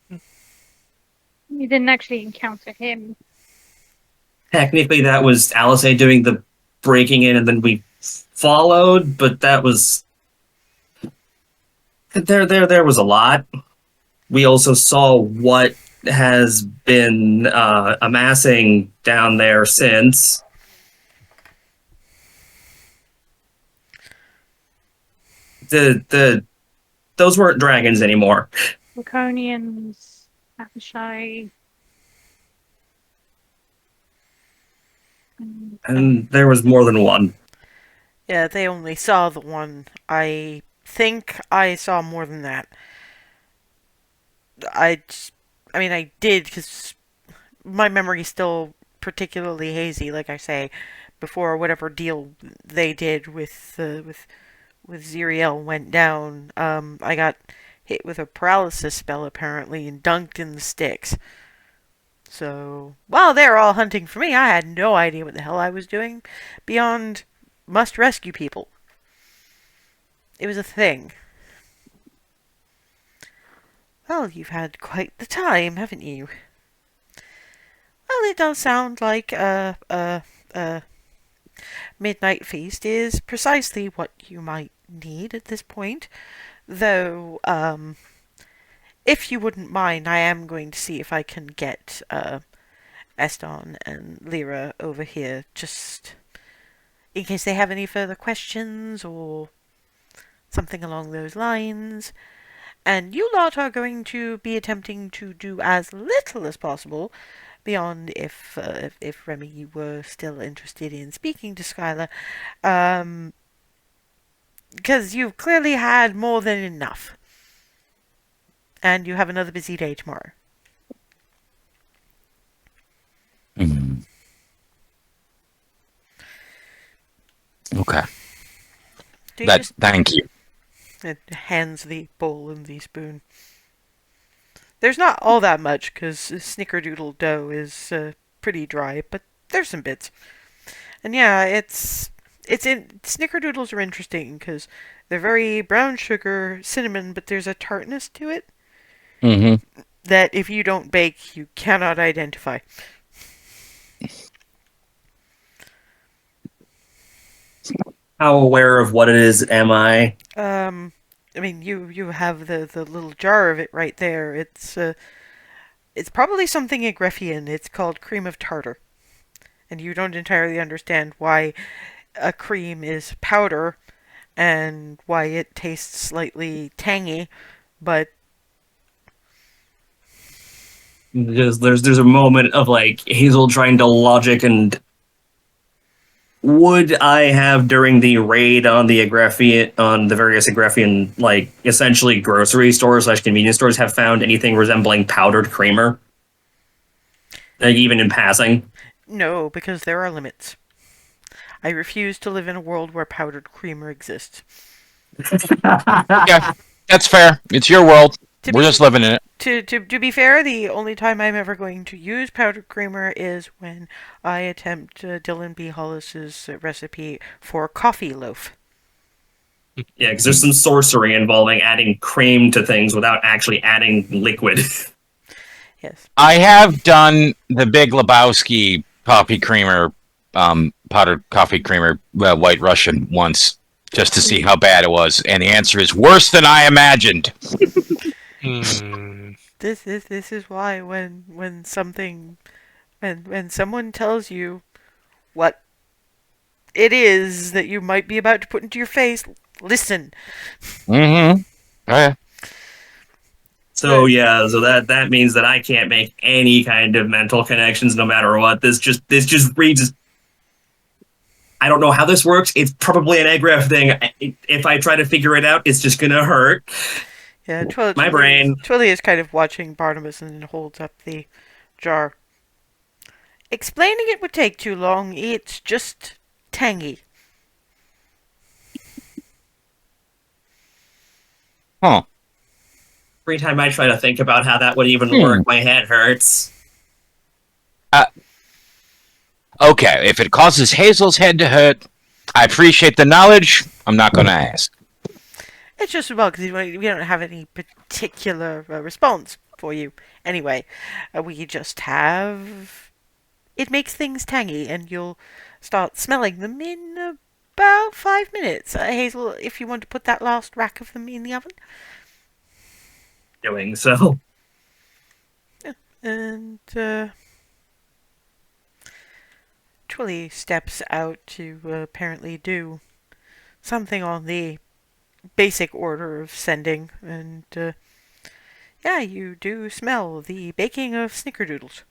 You didn't actually encounter him. Technically, that was Alice doing the breaking in, and then we followed. But that was there was a lot. We also saw what has been amassing down there since. Those weren't dragons anymore. Draconians, Abishai. And there was more than one. Yeah, they only saw the one. I think I saw more than that. I mean, I did, because my memory's still particularly hazy, like I say, before whatever deal they did with Ziriel went down. I got hit with a paralysis spell, apparently, and dunked in the sticks. So, while they were all hunting for me, I had no idea what the hell I was doing beyond must rescue people. It was a thing. Well, you've had quite the time, haven't you? Well, it does sound like a midnight feast is precisely what you might need at this point. Though, if you wouldn't mind, I am going to see if I can get Eston and Lyra over here, just in case they have any further questions or something along those lines. And you lot are going to be attempting to do as little as possible, beyond if Remy, you were still interested in speaking to Skylar, because you've clearly had more than enough, and you have another busy day tomorrow. Mm. Okay. Thank you. It hands the bowl and the spoon. There's not all that much, because snickerdoodle dough is pretty dry, but there's some bits. And yeah, it's Snickerdoodles are interesting because they're very brown sugar, cinnamon, but there's a tartness to it Mm-hmm. that if you don't bake, you cannot identify. How aware of what it is am I? I mean, you have the little jar of it right there. It's probably something Egreffian. It's called cream of tartar, and you don't entirely understand why a cream is powder and why it tastes slightly tangy, but Because there's a moment of like Hazel trying to logic and would I have during the raid on the various Agraffian like essentially grocery stores / convenience stores have found anything resembling powdered creamer? Like even in passing. no, because there are limits. I refuse to live in a world where powdered creamer exists. Yeah, that's fair. It's your world. To We're just be living in it. to be fair, the only time I'm ever going to use powdered creamer is when I attempt Dylan B. Hollis's recipe for coffee loaf. Yeah, because there's some sorcery involving adding cream to things without actually adding liquid. Yes. I have done the Big Lebowski coffee creamer, powdered coffee creamer, White Russian once, just to see how bad it was, and the answer is worse than I imagined. Hmm. This is why when something when someone tells you what it is that you might be about to put into your face, listen. Mm-hmm. Oh, yeah. So yeah, so that means that I can't make any kind of mental connections no matter what. This just reads. I don't know how this works. It's probably an egg thing. If I try to figure it out, it's just gonna hurt. Yeah, My brain. Twilly is kind of watching Barnabas and holds up the jar. Explaining it would take too long. It's just tangy. Huh. Every time I try to think about how that would even Hmm. work, my head hurts. Okay, if it causes Hazel's head to hurt, I appreciate the knowledge. I'm not going to ask. It's just well because we don't have any particular response for you. Anyway, we just have it makes things tangy, and you'll start smelling them in about 5 minutes. Hazel, if you want to put that last rack of them in the oven, Doing so. and Twilly steps out to apparently do something on the basic order of sending, and yeah, you do smell the baking of snickerdoodles.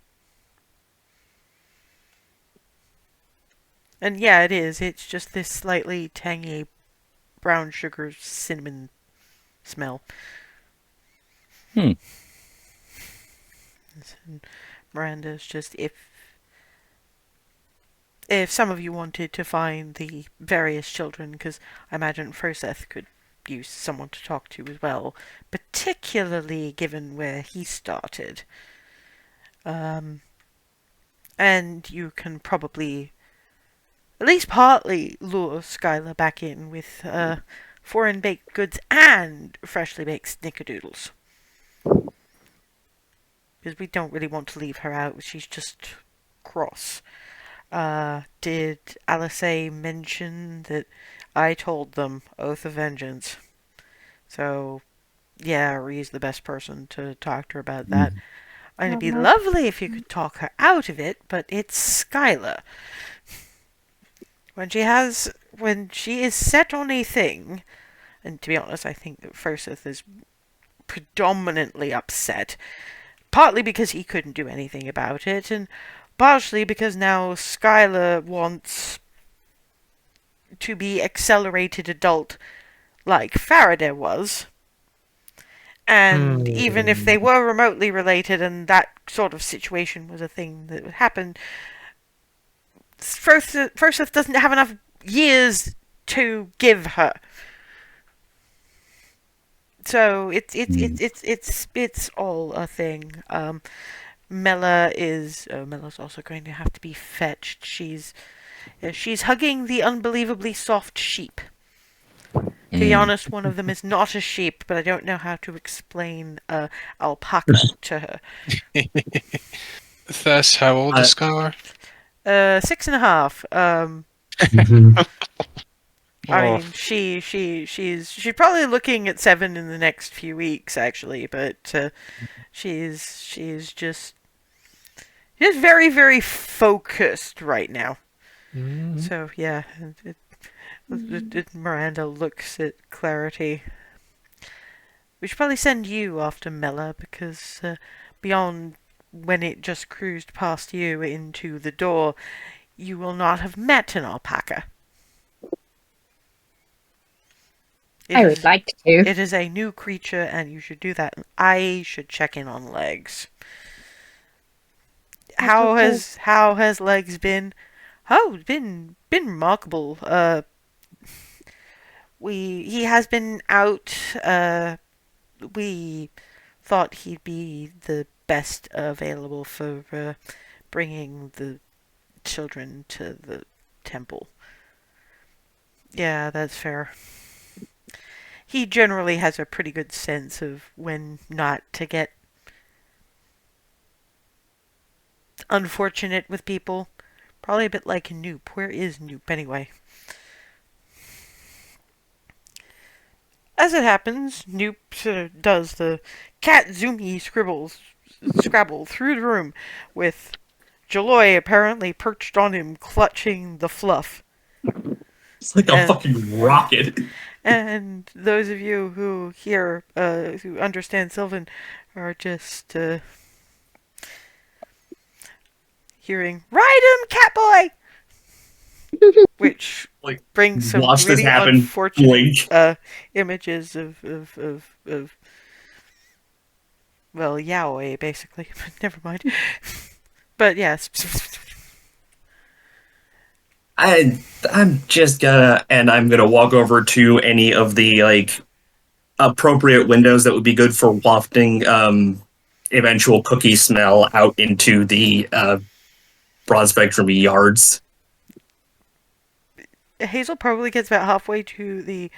And yeah, it is. It's just this slightly tangy brown sugar cinnamon smell. Hmm. And Miranda's just if some of you wanted to find the various children, because I imagine Froseth could use someone to talk to as well, particularly given where he started. And you can probably at least partly lure Skylar back in with foreign baked goods and freshly baked snickerdoodles. Because we don't really want to leave her out. She's just cross. Did Alice mention that I told them Oath of Vengeance? So, yeah, Ree's the best person to talk to her about that. And it'd be lovely if you could talk her out of it, but it's Skylar. When she is set on a thing, and to be honest, I think that Froseth is predominantly upset, partly because he couldn't do anything about it, and partially because now Skylar wants to be accelerated adult like Faraday was. And even if they were remotely related and that sort of situation was a thing that would happen, Froseth doesn't have enough years to give her. So it's all a thing. Mella's also going to have to be fetched. She's She's hugging the unbelievably soft sheep. To be honest, one of them is not a sheep, but I don't know how to explain alpaca to her. Thus, how old is Skylar? 6.5. I Oh, mean, she's probably looking at 7 in the next few weeks, actually. But she's just very very focused right now. So yeah, Miranda looks at Clarity. We should probably send you after Mela because beyond when it just cruised past you into the door, you will not have met an alpaca. I would like to. It is a new creature, and you should do that. I should check in on Legs. How has Legs been? Oh, been remarkable. He has been out. We thought he'd be the best available for bringing the children to the temple. Yeah, that's fair. He generally has a pretty good sense of when not to get unfortunate with people. Probably a bit like Noop. Where is Noop anyway? As it happens, Noop does the cat zoomy scrabble through the room with Jaloy apparently perched on him, clutching the fluff. It's like a fucking rocket. And those of you who hear, who understand Sylvan, are just hearing, "Ride him, Catboy!" Which Like, brings some watch this really happen, unfortunate blink. images of well, yaoi basically. But never mind. But yes. I'm just gonna, and I'm gonna walk over to any of the like appropriate windows that would be good for wafting eventual cookie smell out into the broad spectrum yards. Hazel probably gets about halfway to the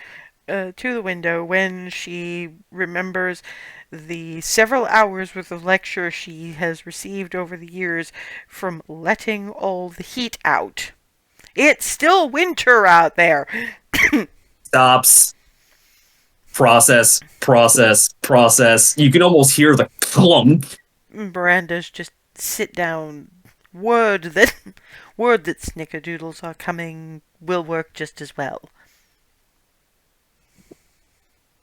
window when she remembers the several hours worth of lecture she has received over the years from letting all the heat out. It's still winter out there. Stops. Process. You can almost hear the clump. Miranda's just sit down. Word that snickerdoodles are coming will work just as well.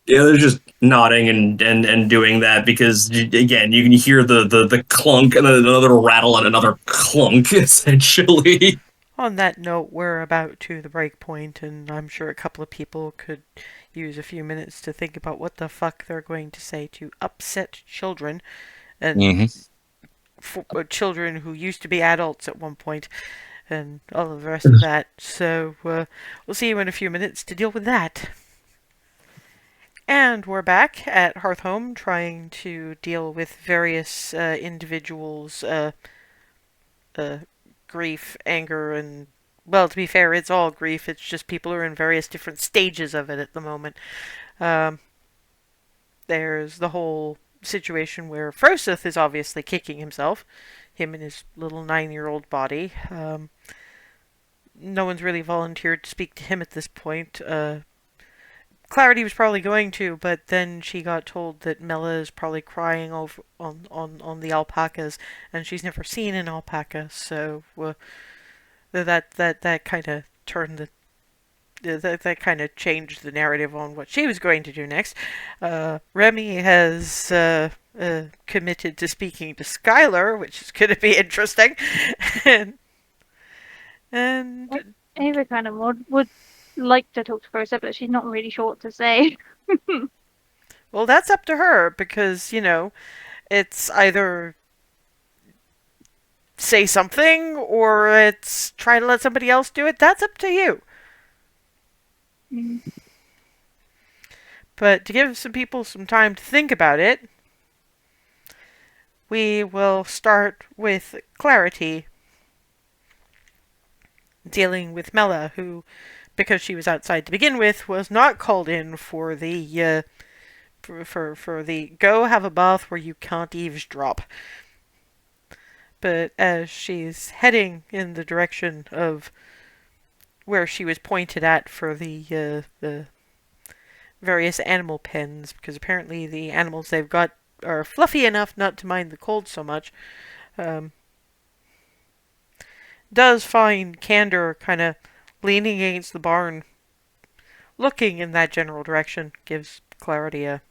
Yeah, they're just nodding and doing that because again, you can hear the clunk and then another rattle and another clunk essentially. On that note, we're about to the break point, and I'm sure a couple of people could use a few minutes to think about what the fuck they're going to say to upset children, and children who used to be adults at one point, and all of the rest of that. So we'll see you in a few minutes to deal with that. And we're back at Hearthhome trying to deal with various individuals' grief, anger, and, well, to be fair, it's all grief. It's just people are in various different stages of it at the moment. There's the whole situation where Froseth is obviously kicking himself, him and his little 9-year-old body. No one's really volunteered to speak to him at this point. Clarity was probably going to, but then she got told that Mela is probably crying over on the alpacas, and she's never seen an alpaca, so that kind of turned that kind of changed the narrative on what she was going to do next. Remy has committed to speaking to Skylar, which is going to be interesting, and Ava kind of would like to talk to Rosa, but she's not really sure what to say. well, that's up to her because it's either say something or it's try to let somebody else do it. That's up to you. But to give some people some time to think about it, we will start with Clarity. dealing with Mela, who, because she was outside to begin with, was not called in for the for the go have a bath where you can't eavesdrop. But as she's heading in the direction of where she was pointed at for the various animal pens, because apparently the animals they've got are fluffy enough not to mind the cold so much, um, does find Candor kind of leaning against the barn, looking in that general direction, gives Clarity a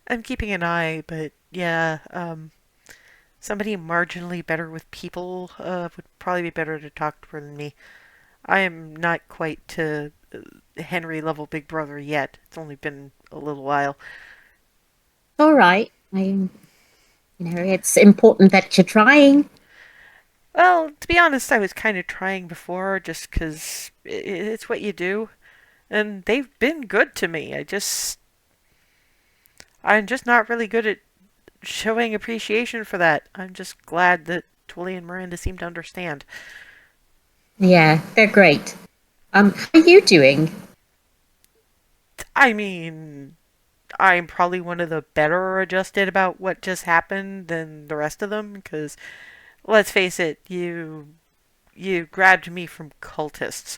I'm keeping an eye, but yeah, somebody marginally better with people would probably be better to talk to than me. I am not quite to Henry level Big Brother yet. It's only been a little while. All right. It's important that you're trying. Well, to be honest, I was kind of trying before just because it's what you do. And they've been good to me. I'm just not really good at showing appreciation for that. I'm just glad that Twilly and Miranda seem to understand. Yeah, they're great. How are you doing? I mean, I'm probably one of the better adjusted about what just happened than the rest of them, because let's face it, you grabbed me from cultists.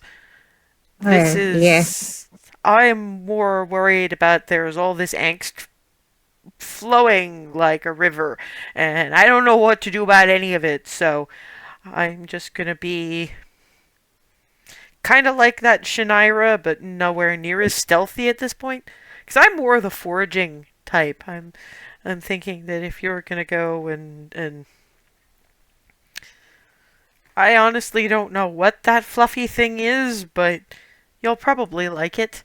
This Yeah. is I'm more worried about there's all this angst flowing like a river, and I don't know what to do about any of it, so I'm just gonna be kind of like that Shinira, but nowhere near as stealthy at this point. Because I'm more the foraging type. I'm thinking that if you're gonna go and I honestly don't know what that fluffy thing is, but you'll probably like it.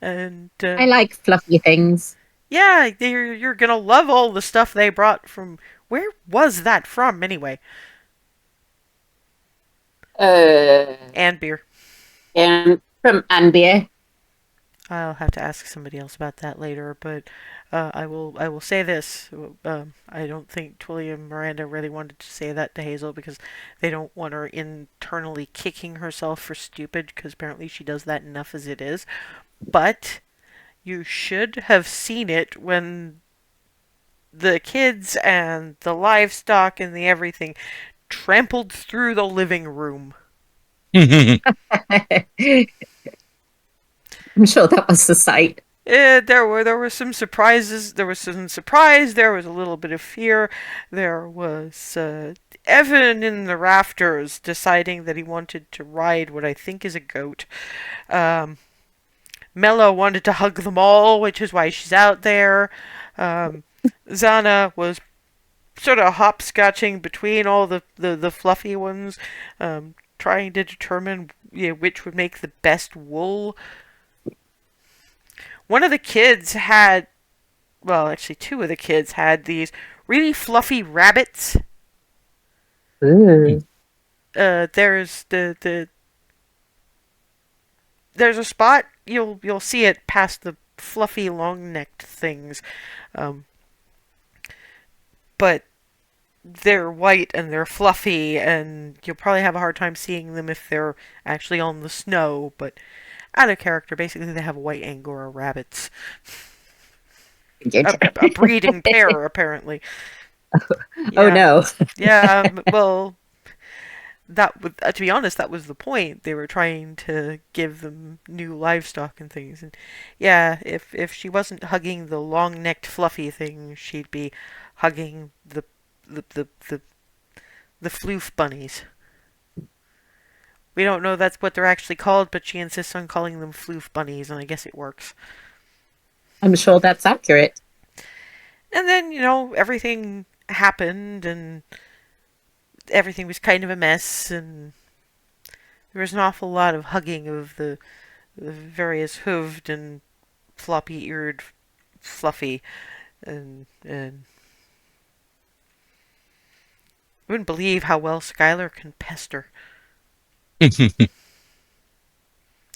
And I like fluffy things. yeah, you're gonna love all the stuff they brought from. Where was that from anyway? Uh, And beer. and from Anbia. I'll have to ask somebody else about that later, but I will say this: I don't think Twilly and Miranda really wanted to say that to Hazel because they don't want her internally kicking herself for stupid, because apparently she does that enough as it is. But you should have seen it when the kids and the livestock and the everything trampled through the living room. I'm sure that was the sight. There were some surprises. There was some surprise. There was a little bit of fear. There was Evan in the rafters deciding that he wanted to ride what I think is a goat. Um, Mela wanted to hug them all, which is why she's out there. Um, Zana was sort of hopscotching between all the fluffy ones, trying to determine which would make the best wool. One of the kids had, well, actually, two of the kids had these really fluffy rabbits. Ooh. There's there's a spot you'll see it past the fluffy long necked things, um, but they're white and they're fluffy, and you'll probably have a hard time seeing them if they're actually on the snow. But out of character, basically, they have white Angora rabbits, a breeding pair apparently. Oh Yeah, no. yeah. Well, to be honest, that was the point. They were trying to give them new livestock and things. And yeah, if she wasn't hugging the long-necked fluffy thing, she'd be hugging the the the, the floof bunnies. We don't know that's what they're actually called, but she insists on calling them floof bunnies, and I guess it works. I'm sure that's accurate. And then, everything happened, and everything was kind of a mess, and there was an awful lot of hugging of the various hooved and floppy-eared fluffy, and I wouldn't believe how well Skylar can pester.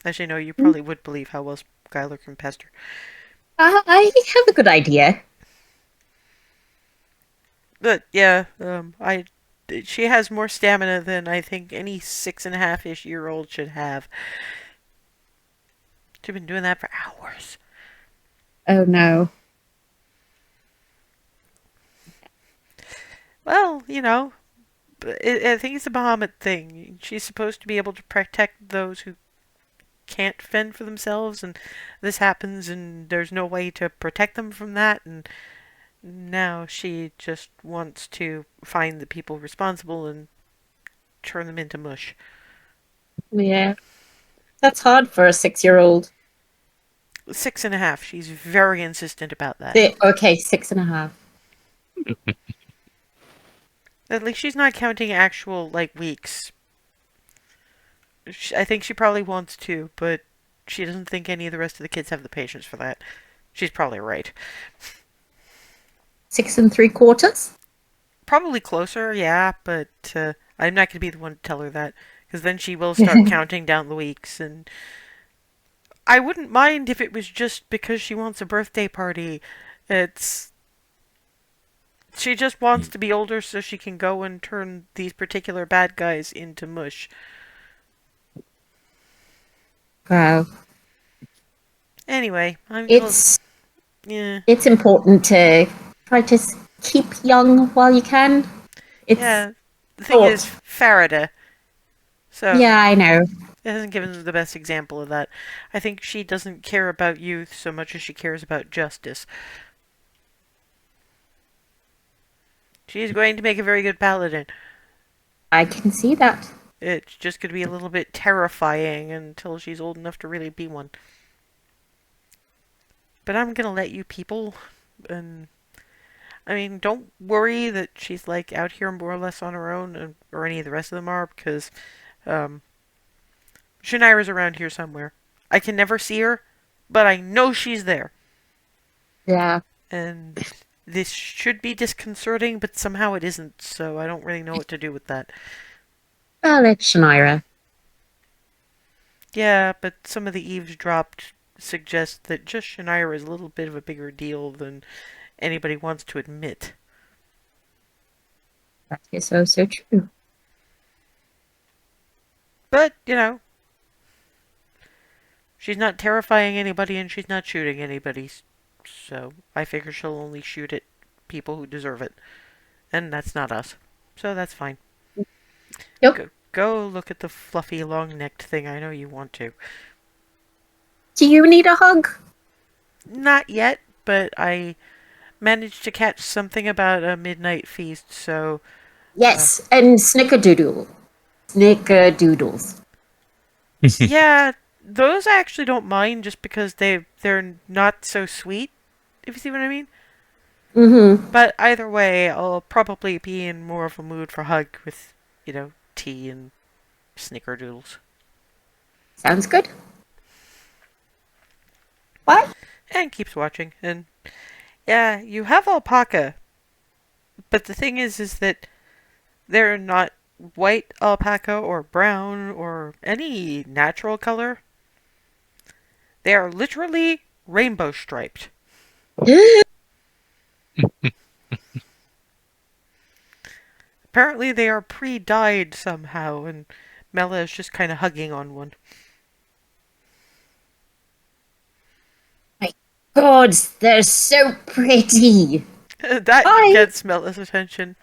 Actually, no, you probably would believe how well Skylar can pester. I have a good idea. But yeah, she has more stamina than I think any 6.5-ish-year-old should have. She's been doing that for hours. Oh no. Well, I think it's a Bahamut thing. She's supposed to be able to protect those who can't fend for themselves, and this happens, and there's no way to protect them from that, and now she just wants to find the people responsible and turn them into mush. Yeah. That's hard for a 6-year-old. 6.5. She's very insistent about that. Okay, 6.5. At least she's not counting actual, weeks. I think she probably wants to, but she doesn't think any of the rest of the kids have the patience for that. She's probably right. 6 3/4. Probably closer, yeah, but I'm not going to be the one to tell her that, because then she will start counting down the weeks, and I wouldn't mind if it was just because she wants a birthday party. She just wants to be older so she can go and turn these particular bad guys into mush. Wow. Anyway, It's yeah. it's important to try to keep young while you can. It's Yeah, the thing is, Farida. So yeah, I know. it hasn't given the best example of that. I think she doesn't care about youth so much as she cares about justice. She's going to make a very good paladin. I can see that. It's just going to be a little bit terrifying until she's old enough to really be one. But I'm going to let you people, and I mean, don't worry that she's out here more or less on her own, or any of the rest of them are, because Shannira's around here somewhere. I can never see her, but I know she's there. Yeah. And this should be disconcerting, but somehow it isn't, so I don't really know what to do with that. Well, it's Shannira. Yeah, but some of the eavesdropped suggest that just Shannira is a little bit of a bigger deal than anybody wants to admit. That is so true. But, she's not terrifying anybody and she's not shooting anybody. So I figure she'll only shoot at people who deserve it. And that's not us. So that's fine. Yep. Go look at the fluffy, long-necked thing. I know you want to. Do you need a hug? Not yet, but I managed to catch something about a midnight feast, so... Yes, and snickerdoodle. Snickerdoodles. Yeah, those I actually don't mind just because they're not so sweet, if you see what I mean. Mm-hmm. But either way, I'll probably be in more of a mood for hug with, tea and snickerdoodles. Sounds good. What? And keeps watching. And yeah, you have alpaca. But the thing is that they're not white alpaca or brown or any natural color. They are literally rainbow striped. Apparently they are pre-dyed somehow, and Mela is just kind of hugging on one. My God, they're so pretty. That Hi. gets Mela's attention.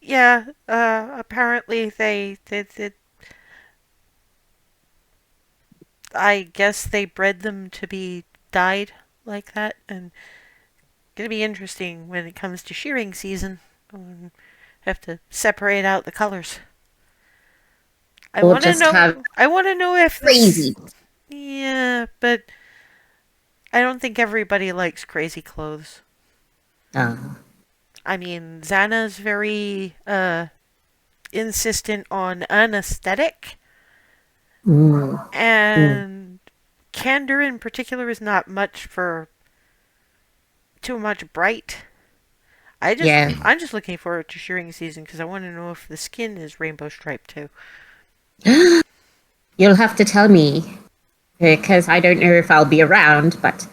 Yeah, apparently they I guess they bred them to be dyed like that, and gonna be interesting when it comes to shearing season. Have to separate out the colors. I Or want to just know. have I want to know if crazy. Yeah, but I don't think everybody likes crazy clothes. I mean, Xana's very insistent on an aesthetic, and Candor in particular is not much for too much bright. I'm just looking forward to shearing season because I want to know if the skin is rainbow striped too. You'll have to tell me, because I don't know if I'll be around, but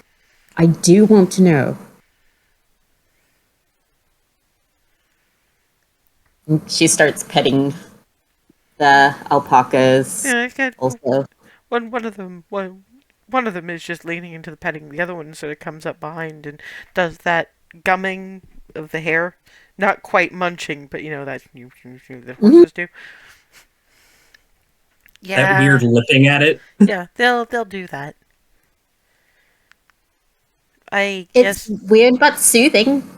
I do want to know. She starts petting the alpacas Yeah, I got also. one of them is just leaning into the petting. The other one sort of comes up behind and does that gumming of the hair. Not quite munching, but that the Mhm. horses do. That weird Yeah, lipping at it. yeah, they'll do that. I It's guess. weird but soothing.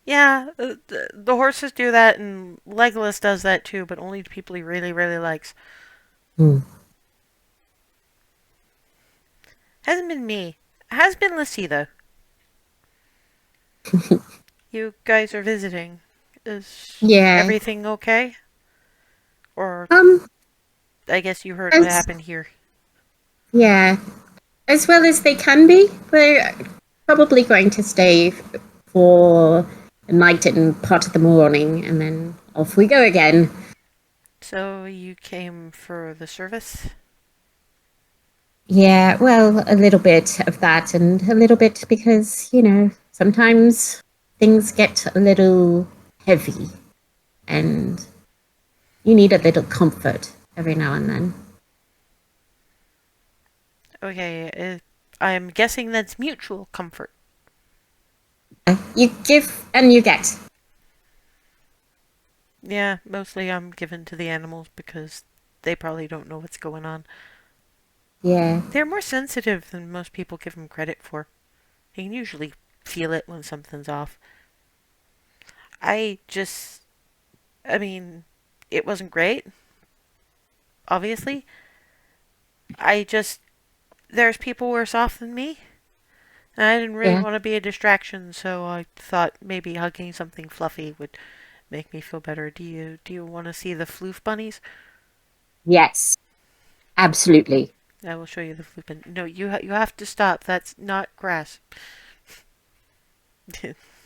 Yeah, the horses do that, and Legolas does that too, but only to people he really, really likes. Hmm. Hasn't been me. Has been Lassie, though. You guys are visiting. Is Yeah. everything okay? Or Um, I guess you heard what as happened here. yeah, as well as they can be. We're probably going to stay for a night and part of the morning, and then off we go again. So you came for the service? Yeah, well, a little bit of that, and a little bit because sometimes things get a little heavy, and you need a little comfort every now and then. Okay, I'm guessing that's mutual comfort. You give and you get. Yeah, mostly I'm given to the animals because they probably don't know what's going on. Yeah. They're more sensitive than most people give them credit for. They can usually feel it when something's off. I just, I mean, it wasn't great, obviously. I just, there's people worse off than me. And I didn't really Yeah. want to be a distraction, so I thought maybe hugging something fluffy would make me feel better. Do you want to see the floof bunnies? Yes. Absolutely. I will show you the floof bunny. No, you have to stop. That's not grass.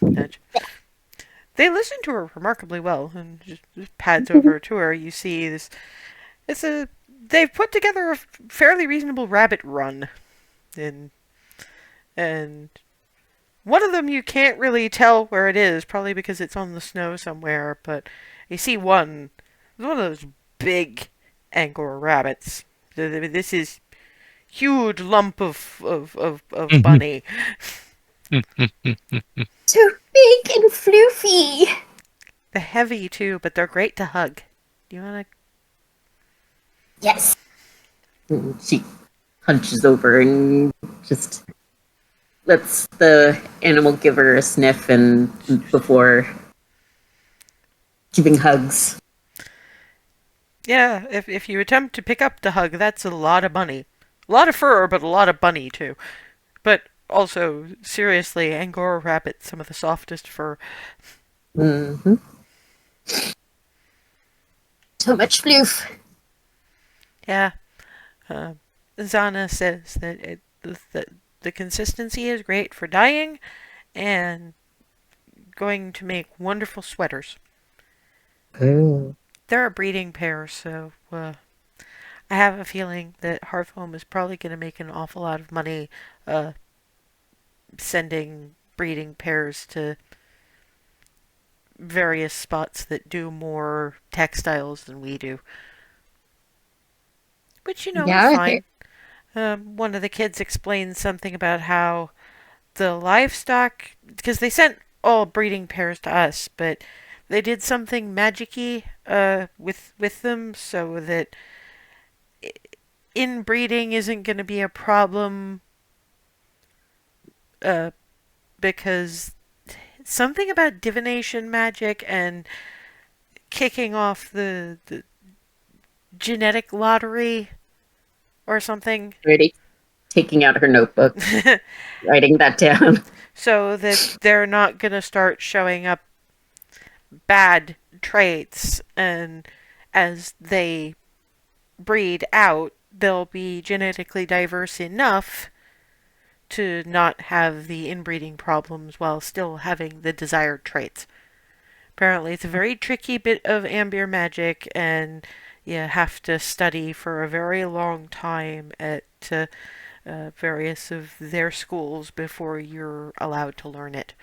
Nudge. They listen to her remarkably well, and just pads over to her. You see this. It's a. They've put together a fairly reasonable rabbit run, and and one of them you can't really tell where it is, probably because it's on the snow somewhere. But you see one. It's one of those big Angora rabbits. This is huge lump of bunny. So big and floofy. They're heavy too, but they're great to hug. Do you want to? Yes. She hunches over and just lets the animal give her a sniff and before giving hugs. Yeah, if you attempt to pick up the hug, that's a lot of bunny. A lot of fur, but a lot of bunny too. But also, seriously, Angora rabbit, some of the softest fur. Hmm. So much floof. Yeah. Uh, Zana says that the consistency is great for dyeing and going to make wonderful sweaters. Oh. They're a breeding pair, so I have a feeling that Hearthhome is probably going to make an awful lot of money uh, sending breeding pairs to various spots that do more textiles than we do. Which, is Yeah. fine. One of the kids explained something about how the livestock, because they sent all breeding pairs to us, but they did something magicy with them so that inbreeding isn't going to be a problem uh, because something about divination magic and kicking off the genetic lottery or something. Already taking out her notebook, writing that down. So that they're not going to start showing up bad traits, and as they breed out, they'll be genetically diverse enough to not have the inbreeding problems while still having the desired traits. Apparently, it's a very tricky bit of ambient magic, and you have to study for a very long time at various of their schools before you're allowed to learn it.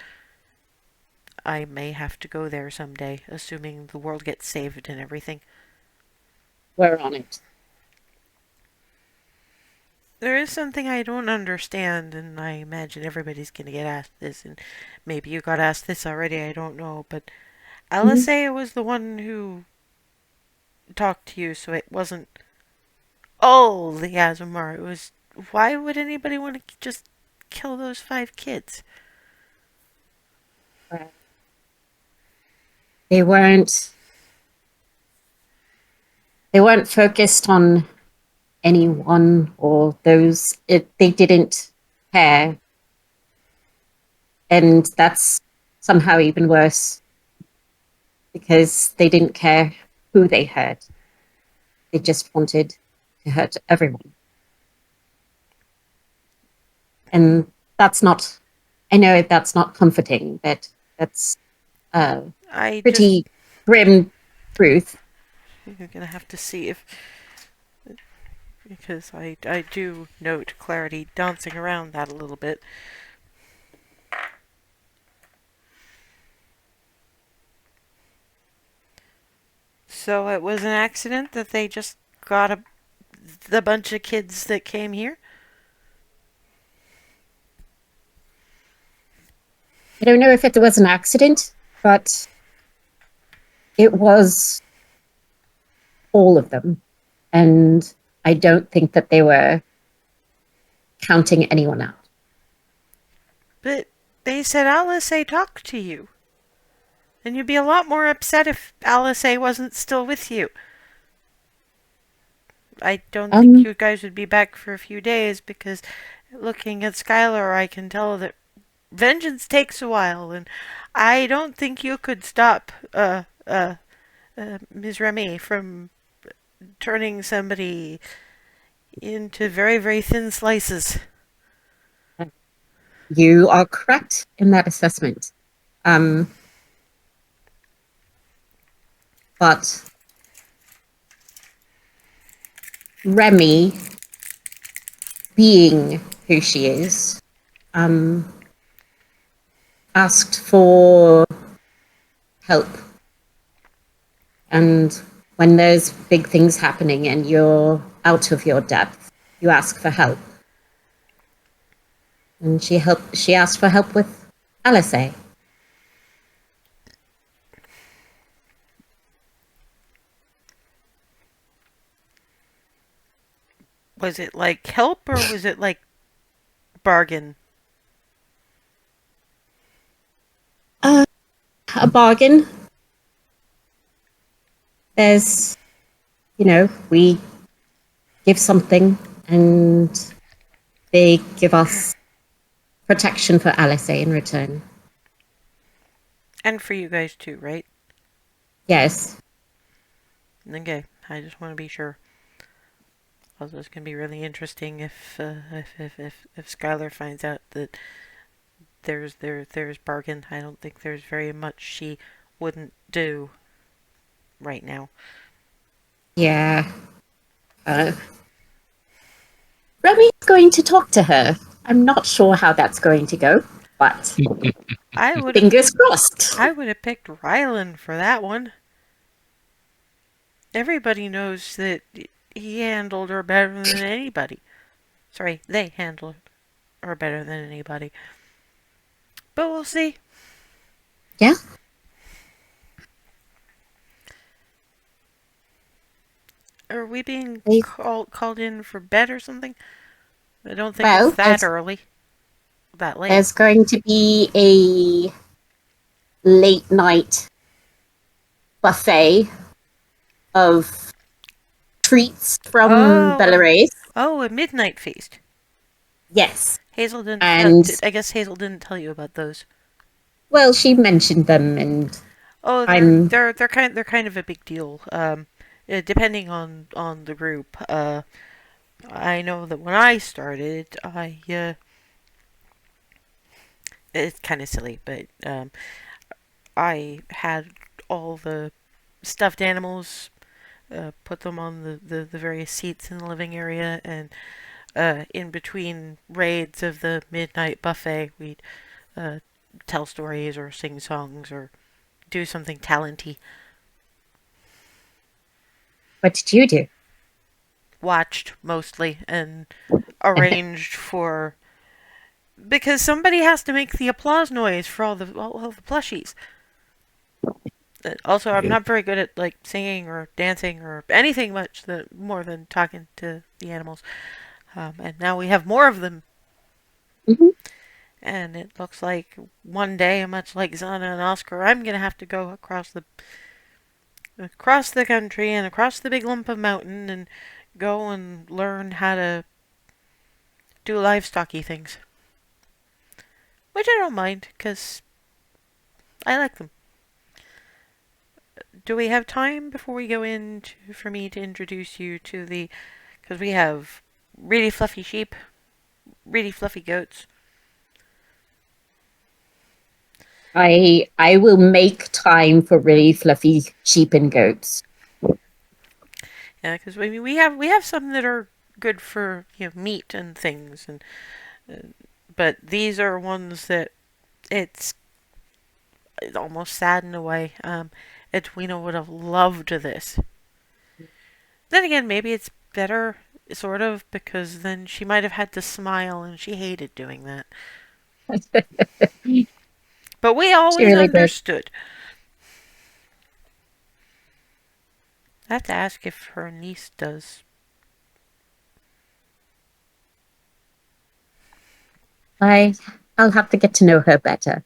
I may have to go there someday, assuming the world gets saved and everything. We're on it. There is something I don't understand, and I imagine everybody's gonna get asked this, and maybe you got asked this already, I don't know, but Mhm. LSA was the one who talked to you, so it wasn't all the Azumar. It was, why would anybody want to just kill those 5 kids? They weren't. They weren't focused on anyone or those. They didn't care, and that's somehow even worse because they didn't care who they hurt. They just wanted to hurt everyone, and that's not. I know that's not comforting, but that's a I just, pretty grim truth. you're gonna have to see if, because I do note Clarity dancing around that a little bit. So it was an accident that they just got the bunch of kids that came here? I don't know if it was an accident, but it was all of them. And I don't think that they were counting anyone out. But they said Alice A talked to you. And you'd be a lot more upset if Alice A wasn't still with you. I don't think Um, you guys would be back for a few days because looking at Skylar, I can tell that vengeance takes a while, and I don't think you could stop Ms. Remy from turning somebody into very, very thin slices. you are correct in that assessment. But Remy, being who she is, asked for help. And when there's big things happening and you're out of your depth, you ask for help. And she asked for help with Alice. Was it like help or was it like bargain? A bargain. There's, we give something and they give us protection for Alice in return. And for you guys too, right? Yes. Okay, I just want to be sure. Also, it's gonna be really interesting if Skylar finds out that there's bargain. I don't think there's very much she wouldn't do right now. Yeah. Remy's going to talk to her. I'm not sure how that's going to go, but I would have fingers crossed. I would have picked Rylan for that one. Everybody knows that he handled her better than anybody. Sorry, they handled her better than anybody. But we'll see. Yeah. Are we being They- called in for bed or something? I don't think Well, it's that early. That late. there's going to be a late night buffet of treats from Oh, Belarus. oh, a midnight feast. Yes. Hazel didn't. And I guess Hazel didn't tell you about those. well, she mentioned them, and Oh, I'm they're kind of a big deal. Depending on the group. I know that when I started, it's kind of silly, but I had all the stuffed animals, put them on the various seats in the living area, and in between raids of the midnight buffet, we'd tell stories or sing songs or do something talenty. What did you do? Watched mostly and arranged for because somebody has to make the applause noise for all the plushies. Also, I'm not very good at like singing or dancing or anything much more than talking to the animals. And now we have more of them. Mhm. And it looks like one day, much like Zana and Oscar, I'm gonna have to go across the country and across the big lump of mountain and go and learn how to do livestocky things. Which I don't mind, because I like them. Do we have time before we go in for me to introduce you to the... Because we have really fluffy sheep, really fluffy goats. I will make time for really fluffy sheep and goats. Yeah, because we have some that are good for meat and things, and but these are ones that it's almost sad in a way. Edwina would have loved this. Then again, maybe it's better, sort of, because then she might have had to smile, and she hated doing that. But we always really did. understood. I have to ask if her niece does. I'll have to get to know her better.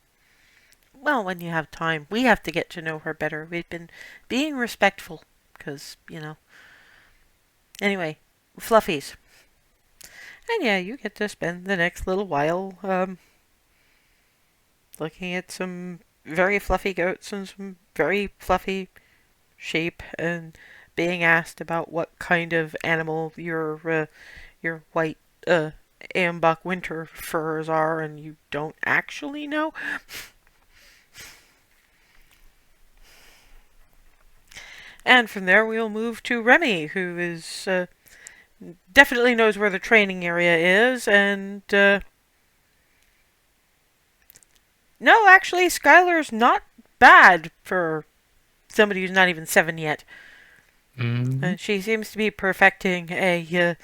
Well, when you have time, we have to get to know her better. We've been being respectful, because, Anyway, fluffies. And yeah, you get to spend the next little while looking at some very fluffy goats and some very fluffy sheep and being asked about what kind of animal your white ambuck winter furs are, and you don't actually know. And from there we'll move to Remy, who is definitely knows where the training area is, and no, actually, Skylar's not bad for somebody who's not even 7 yet. She seems to be perfecting a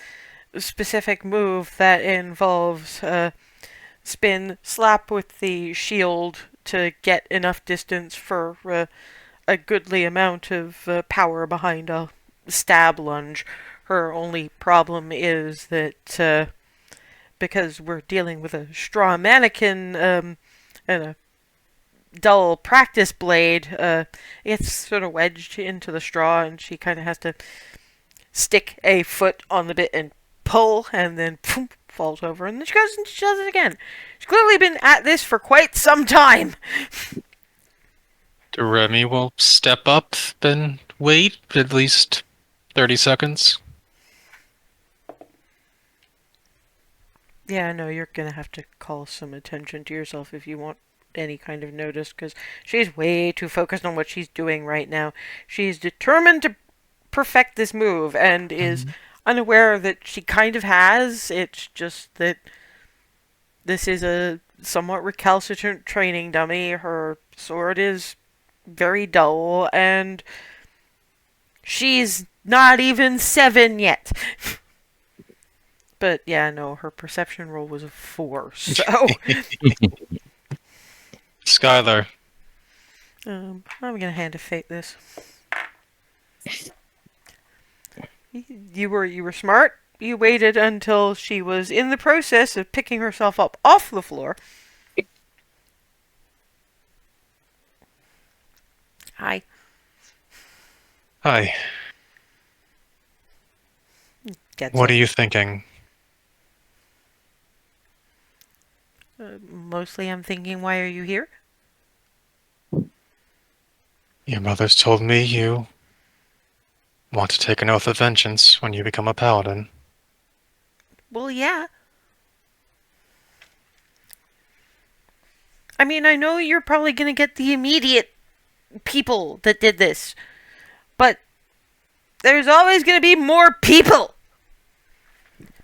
specific move that involves spin, slap with the shield to get enough distance for a goodly amount of power behind a stab lunge. Her only problem is that because we're dealing with a straw mannequin and a dull practice blade, it's sort of wedged into the straw, and she kind of has to stick a foot on the bit and pull, and then poof, falls over, and then she goes and she does it again. She's clearly been at this for quite some time. Remy will step up and wait at least 30 seconds. Yeah, no, you're gonna have to call some attention to yourself if you want any kind of notice, because she's way too focused on what she's doing right now. She's determined to perfect this move and is unaware that she kind of has. It's just that this is a somewhat recalcitrant training dummy. Her sword is very dull, and she's not even 7 yet. But yeah, no, her perception roll was a 4, so Skylar, I'm gonna hand of fate this. You were smart. You waited until she was in the process of picking herself up off the floor. Hi. hi. What are you thinking? Mostly I'm thinking, why are you here? Your mother's told me you want to take an oath of vengeance when you become a paladin. Well, yeah. I mean, I know you're probably gonna get the immediate people that did this, but there's always gonna be more people!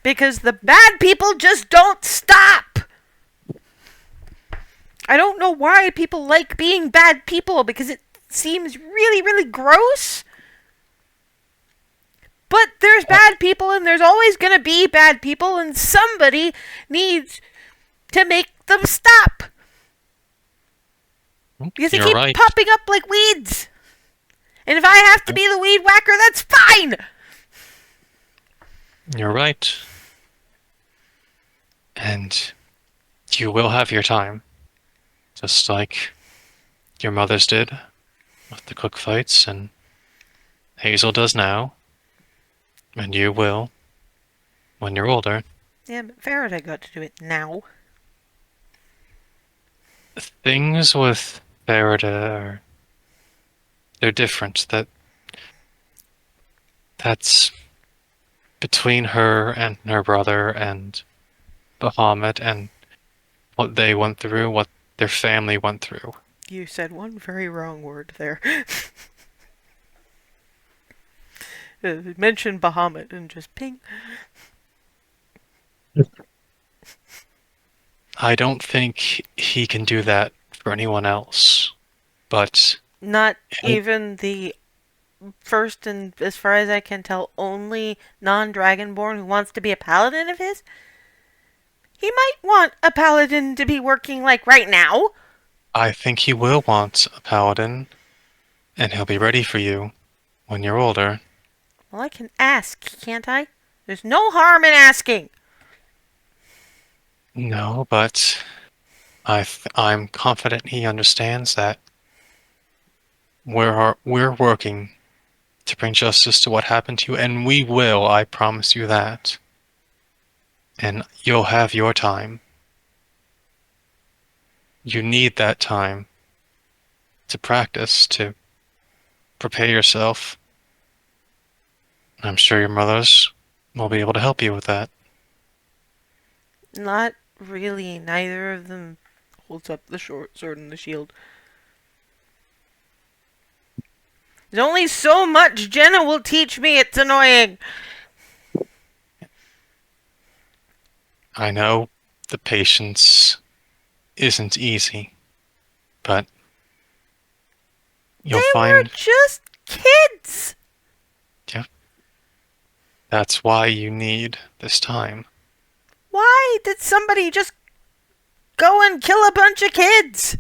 Because the bad people just don't stop! I don't know why people like being bad people, because it seems really, really gross. But there's bad people, and there's always gonna be bad people, and somebody needs to make them stop. Because they You're keep right. popping up like weeds. And if I have to be the weed whacker, that's fine. You're right. And you will have your time. Just like your mothers did with the cook fights, and Hazel does now. And you will when you're older. Yeah, but Faraday got to do it now. Things with Faraday are they're different. That's between her and her brother and Bahamut and what they went through, what their family went through. You said one very wrong word there. Mention Bahamut and just ping. I don't think he can do that for anyone else, but Not even the first and, as far as I can tell, only non-dragonborn who wants to be a paladin of his? He might want a paladin to be working like right now. I think he will want a paladin, and he'll be ready for you when you're older. Well, I can ask, can't I? There's no harm in asking. No, but I'm confident he understands that we're working to bring justice to what happened to you, and we will, I promise you that. And you'll have your time. You need that time to practice, to prepare yourself. I'm sure your mothers will be able to help you with that. Not really. Neither of them holds up the short sword and the shield. There's only so much Jenna will teach me. It's annoying. I know the patience isn't easy, but you'll They were find just kids. that's why you need this time. Why did somebody just go and kill a bunch of kids?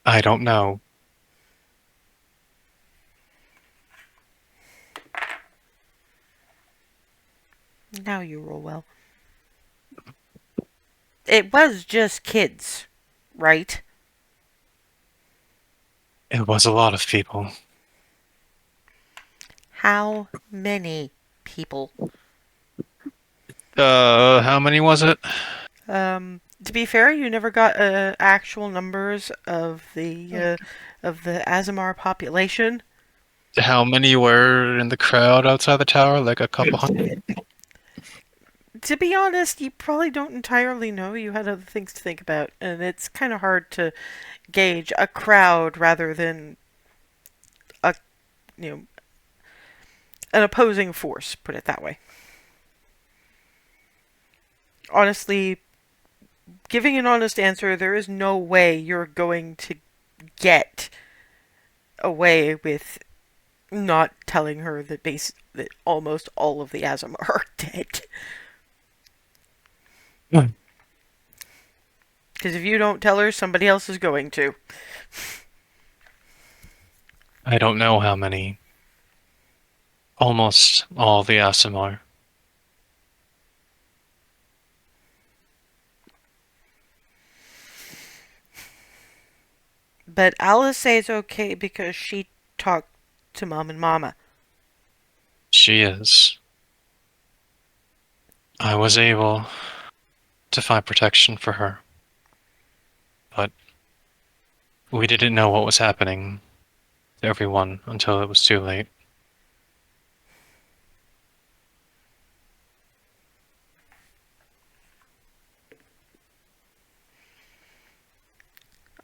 I don't know. Now you roll well. It was just kids, right? It was a lot of people. How many people? How many was it? To be fair, you never got actual numbers of the Azamar population. How many were in the crowd outside the tower? Like a couple hundred? To be honest, you probably don't entirely know. You had other things to think about, and it's kind of hard to gauge a crowd rather than a, an opposing force. Put it that way. Honestly, giving an honest answer, there is no way you're going to get away with not telling her that that almost all of the Azamar are dead. Because if you don't tell her, somebody else is going to. I don't know how many. Almost all the Asimar. But Alice says okay because she talked to Mom and Mama. She is. I was able to find protection for her. But we didn't know what was happening to everyone until it was too late.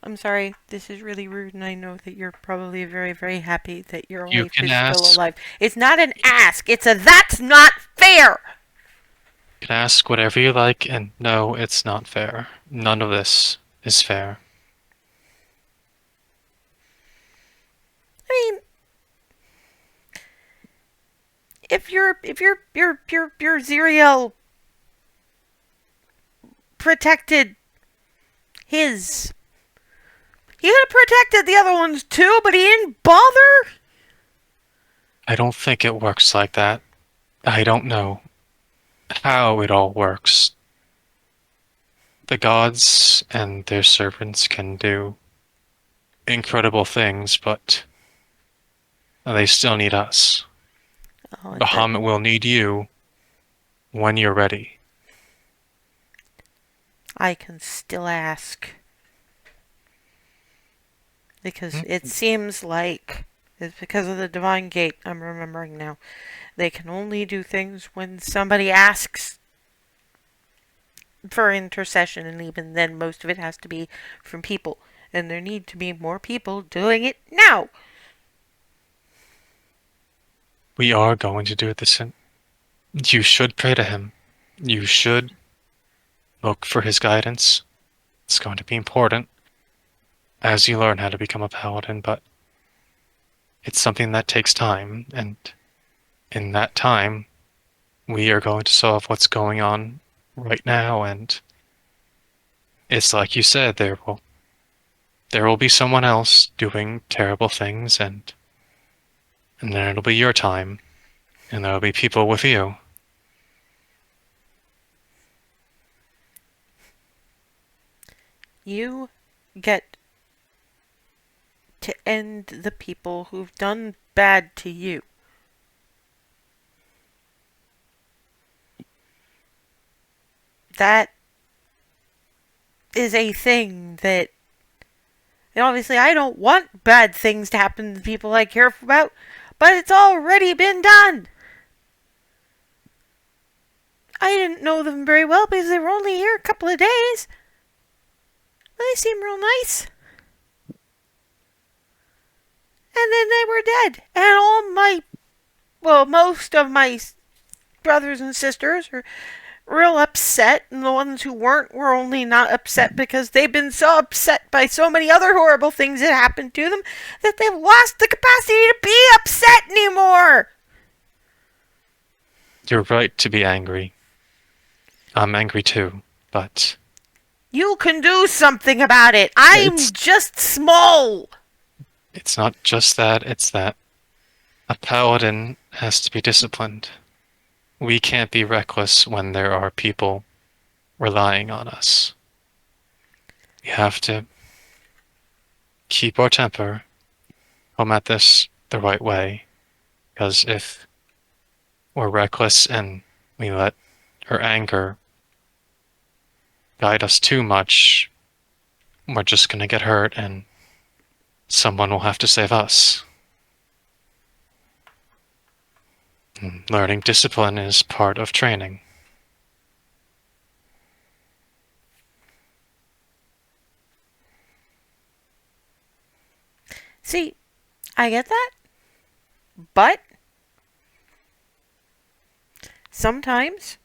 I'm sorry, this is really rude, and I know that you're probably very, very happy that your You wife can is ask. still alive. It's not an ask, it's a that's not fair! can ask whatever you like, and no, it's not fair. None of this is fair. I mean, if your Zeriel protected his, he could have protected the other ones too, but he didn't bother. I don't think it works like that. I don't know how it all works. The gods and their servants can do incredible things, but they still need us. Oh, Bahamut will need you when you're ready. I can still ask. Because it seems like it's because of the Divine Gate, I'm remembering now. They can only do things when somebody asks for intercession, and even then, most of it has to be from people. And there need to be more people doing it now. We are going to do this. You should pray to him. You should look for his guidance. It's going to be important as you learn how to become a paladin, but it's something that takes time, and in that time, we are going to solve what's going on right now, and it's like you said, there will be someone else doing terrible things, and then it'll be your time, and there'll be people with you. You get to end the people who've done bad to you. That is a thing that, and obviously I don't want bad things to happen to people I care about, but it's already been done. I didn't know them very well because they were only here a couple of days. They seem real nice. And then they were dead. And most of my brothers and sisters are real upset, and the ones who weren't were only not upset because they've been so upset by so many other horrible things that happened to them that they've lost the capacity to be upset anymore. You're right to be angry. I'm angry too, but You can do something about it. I'm It's- just small. it's not just that, it's that a paladin has to be disciplined. We can't be reckless when there are people relying on us. We have to keep our temper, come at this the right way, because if we're reckless and we let our anger guide us too much, we're just going to get hurt and someone will have to save us. And learning discipline is part of training. See, I get that. But sometimes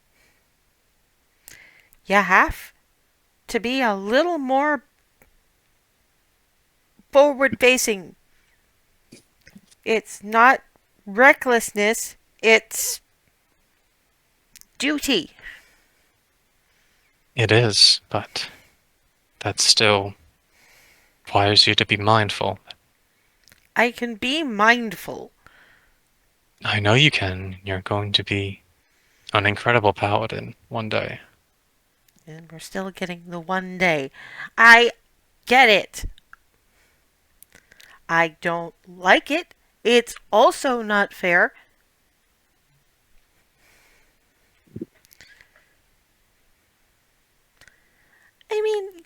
you have to be a little more forward facing. It's not recklessness, it's duty. It is, but that still requires you to be mindful. I can be mindful. I know you can. You're going to be an incredible paladin one day. And we're still getting the one day. I get it. I don't like it. It's also not fair. I mean,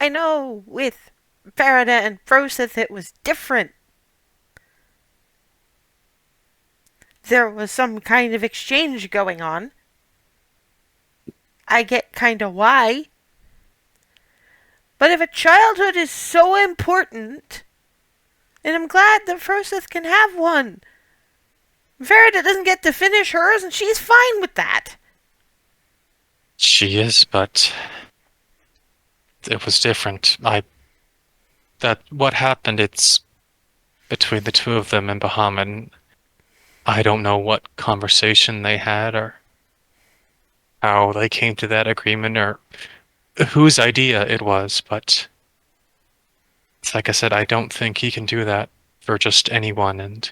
I know with Farada and Froseth it was different. There was some kind of exchange going on. I get kinda why. But if a childhood is so important, and I'm glad that Froseth can have one, Farida doesn't get to finish hers, and she's fine with that. She is, but it was different. What happened, it's between the two of them and Bahamut. I don't know what conversation they had or how they came to that agreement or whose idea it was, but it's like I said, I don't think he can do that for just anyone, and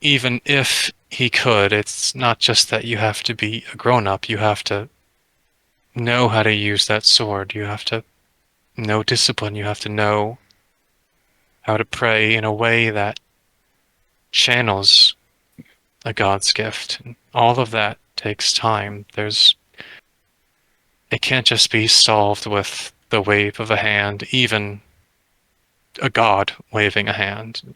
even if he could, it's not just that you have to be a grown-up, you have to know how to use that sword, you have to know discipline, you have to know how to pray in a way that channels a god's gift. And all of that takes time. It can't just be solved with the wave of a hand, even a god waving a hand.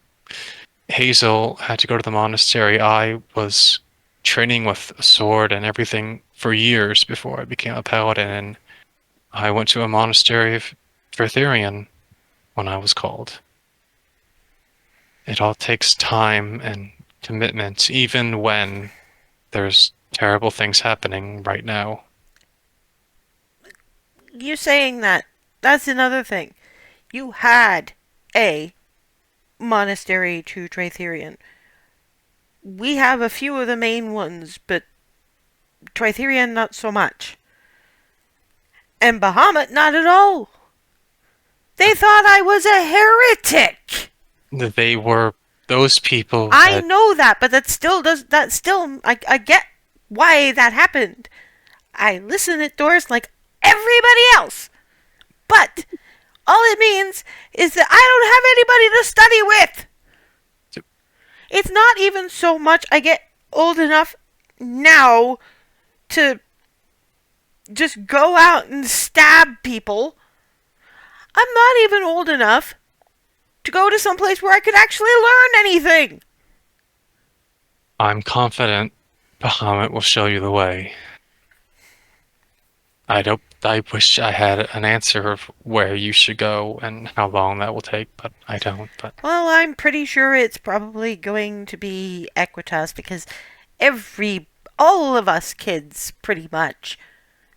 Hazel had to go to the monastery. I was training with a sword and everything for years before I became a paladin, and I went to a monastery of Vertherian when I was called. It all takes time and commitment, even when there's terrible things happening right now. You saying that, that's another thing. You had a monastery to Tritherian. We have a few of the main ones, but Tritherian not so much. And Bahamut not at all. They thought I was a heretic. They were those people I that know that, but I get why that happened. I listen at doors like everybody else. But all it means is that I don't have anybody to study with. It's not even so much I get old enough now to just go out and stab people. I'm not even old enough to go to some place where I could actually learn anything. I'm confident Bahamut will show you the way. I wish I had an answer of where you should go and how long that will take, but I don't. But Well, I'm pretty sure it's probably going to be Equitas because all of us kids pretty much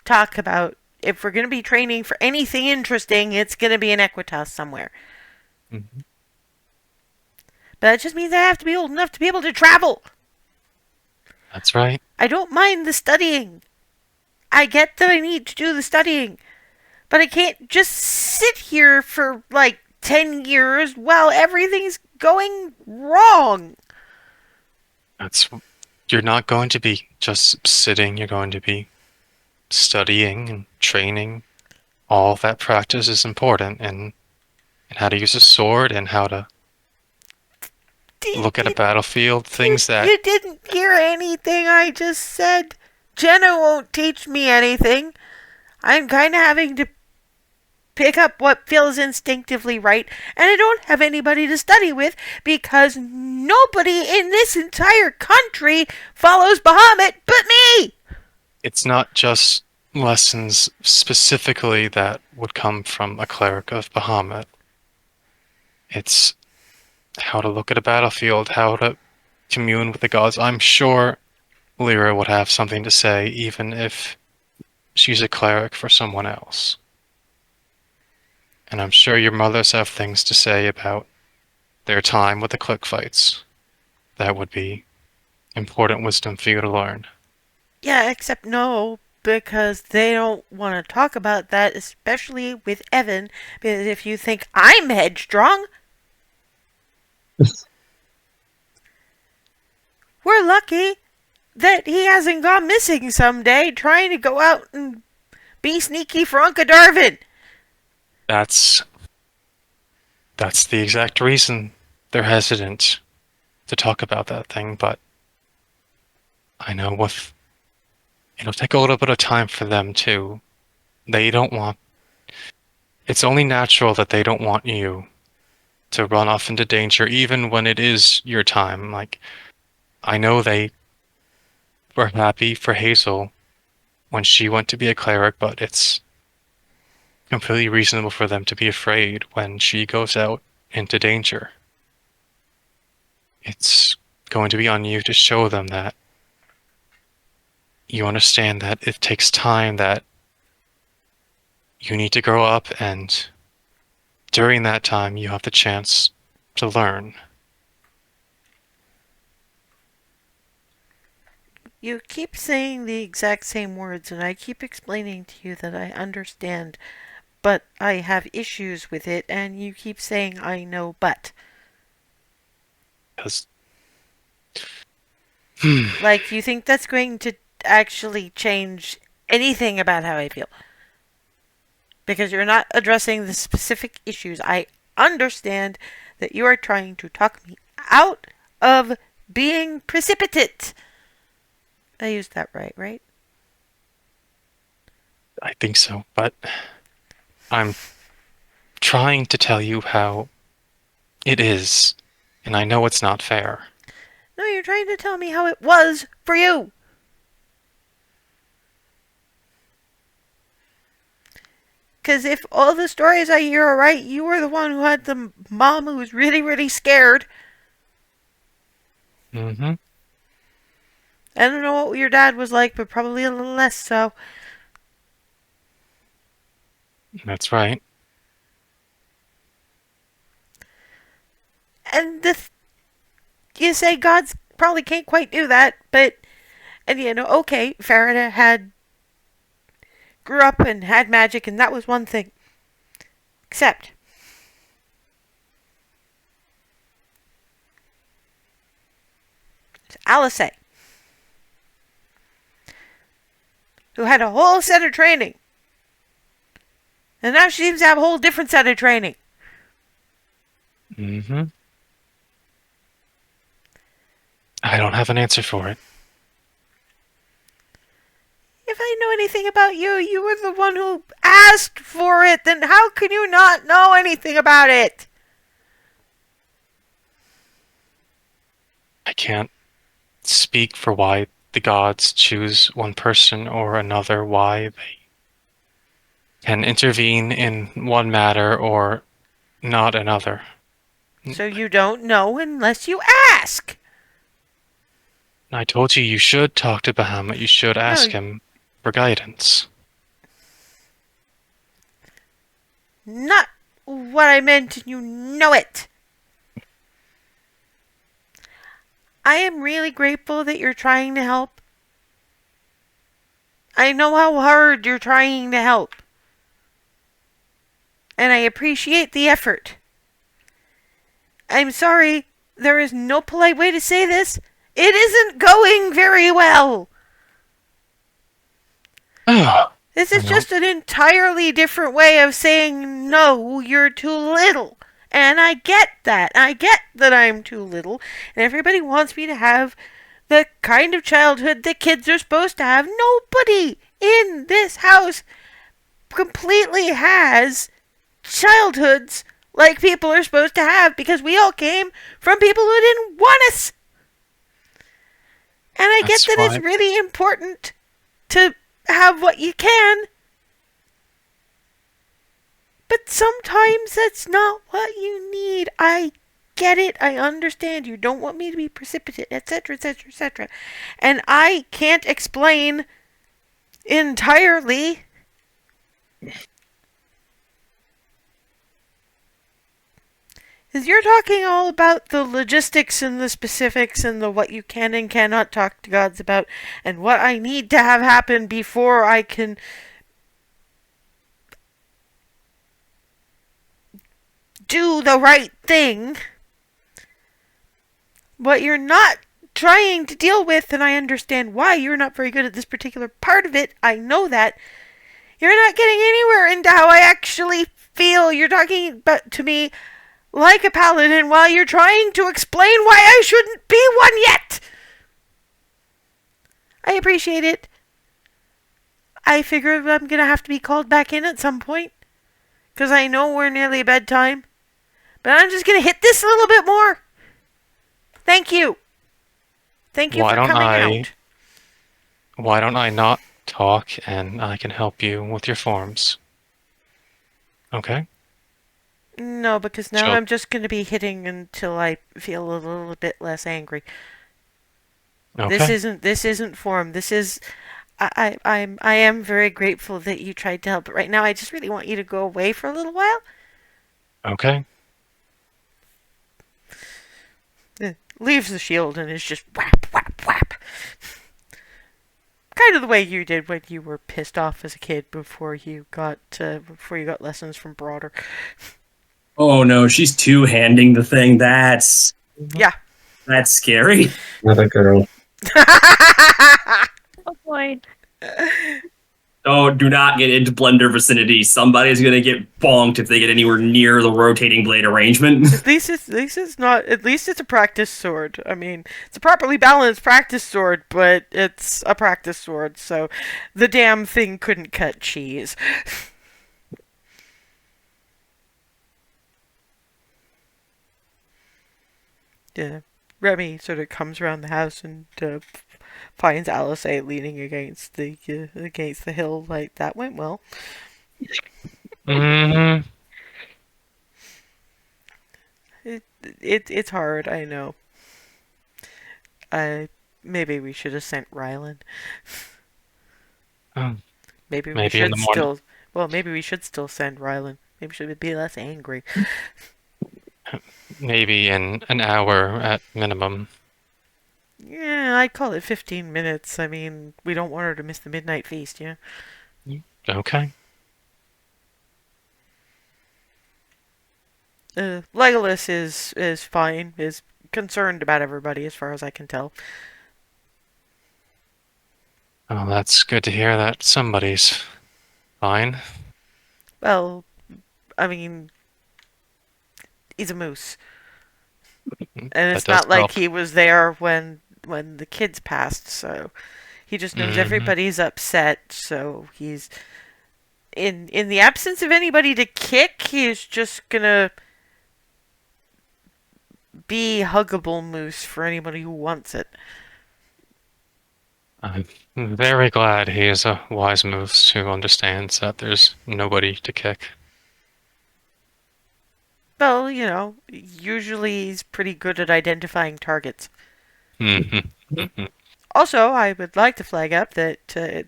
talk about if we're going to be training for anything interesting, it's going to be an Equitas somewhere. Mhm. But it just means I have to be old enough to be able to travel. That's right. I don't mind the studying. I get that I need to do the studying. But I can't just sit here for like 10 years while everything's going wrong. You're not going to be just sitting, you're going to be studying and training. All that practice is important, and how to use a sword and how to look at a battlefield, things that You didn't hear anything I just said. Jenna won't teach me anything. I'm kind of having to pick up what feels instinctively right, and I don't have anybody to study with because nobody in this entire country follows Bahamut but me. it's not just lessons specifically that would come from a cleric of Bahamut. It's how to look at a battlefield, how to commune with the gods. I'm sure Lyra would have something to say, even if she's a cleric for someone else. And I'm sure your mothers have things to say about their time with the click fights. That would be important wisdom for you to learn. Yeah, except no, because they don't want to talk about that, especially with Evan, because if you think I'm headstrong, we're lucky that he hasn't gone missing someday trying to go out and be sneaky for Uncle Darvin. That's the exact reason they're hesitant to talk about that thing, but I know it'll take a little bit of time for them too. They don't want it's only natural that they don't want you to run off into danger even when it is your time. Like, I know they were happy for Hazel when she went to be a cleric, but it's completely reasonable for them to be afraid when she goes out into danger. It's going to be on you to show them that you understand that it takes time, that you need to grow up, and during that time you have the chance to learn. You keep saying the exact same words, and I keep explaining to you that I understand, but I have issues with it, and you keep saying I know, but. Because Like, you think that's going to actually change anything about how I feel? Because you're not addressing the specific issues. I understand that you are trying to talk me out of being precipitate. I used that right? I think so, but I'm trying to tell you how it is, and I know it's not fair. No, you're trying to tell me how it was for you. Because if all the stories I hear are right, you were the one who had the mom who was really, really scared. Mm-hmm. I don't know what your dad was like, but probably a little less so. That's right. And you say gods probably can't quite do that, but, and okay, Faraday grew up and had magic, and that was one thing. Except, Alice, who had a whole set of training, and now she seems to have a whole different set of training. Mm-hmm. I don't have an answer for it. If I know anything about you, you were the one who asked for it, then how can you not know anything about it? I can't speak for why the gods choose one person or another, why they can intervene in one matter or not another. So you don't know unless you ask. I told you you should talk to Bahamut, you should ask No. him for guidance. Not what I meant, and you know it. I am really grateful that you're trying to help. I know how hard you're trying to help. And I appreciate the effort. I'm sorry, there is no polite way to say this. It isn't going very well. This is just an entirely different way of saying, no, you're too little. And I get that. I get that I'm too little. And everybody wants me to have the kind of childhood that kids are supposed to have. Nobody in this house completely has childhoods like people are supposed to have, because we all came from people who didn't want us. And I get that it's really important to have what you can. But sometimes that's not what you need. I get it. I understand. You don't want me to be precipitate, etc., etc., etc. And I can't explain entirely. Because you're talking all about the logistics and the specifics and the what you can and cannot talk to gods about, and what I need to have happen before I can do the right thing. What you're not trying to deal with, and I understand why you're not very good at this particular part of it, I know that, you're not getting anywhere into how I actually feel. You're talking to me like a paladin while you're trying to explain why I shouldn't be one yet. I appreciate it. I figure I'm going to have to be called back in at some point, because I know we're nearly bedtime. But I'm just going to hit this a little bit more. Thank you. Thank you for coming out. Why don't I not talk and I can help you with your forms? Okay? No, because now I'm just going to be hitting until I feel a little bit less angry. Okay. This isn't form. This is I am very grateful that you tried to help, but right now I just really want you to go away for a little while. Okay. Leaves the shield and is just whap whap whap. Kind of the way you did when you were pissed off as a kid before you got lessons from Broader. Oh no, she's two-handing the thing. Yeah. That's scary. Another girl. Oh boy. Oh, do not get into blender vicinity. Somebody's gonna get bonked if they get anywhere near the rotating blade arrangement. At least it's not. At least it's a practice sword. I mean, it's a properly balanced practice sword, but it's a practice sword, so the damn thing couldn't cut cheese. Yeah. Remy sort of comes around the house and finds Alice leaning against the hill. Like that went well. Hmm. It's hard. I know. I Maybe we should have sent Rylan. Oh, Maybe we maybe in should the morning. still. Well, maybe we should still send Rylan. Maybe we should be less angry. Maybe in an hour at minimum. Yeah, I'd call it 15 minutes. I mean, we don't want her to miss the midnight feast, yeah? Okay. Legolas is fine, is concerned about everybody as far as I can tell. Oh, that's good to hear that somebody's fine. Well, I mean, he's a moose. And That it's does not like help. he was there when the kids passed, so he just knows Hmm. everybody's upset, so he's in the absence of anybody to kick, he's just gonna be huggable moose for anybody who wants it. I'm very glad he is a wise moose who understands that there's nobody to kick. Well, you know, usually he's pretty good at identifying targets. Mhm. Also, I would like to flag up that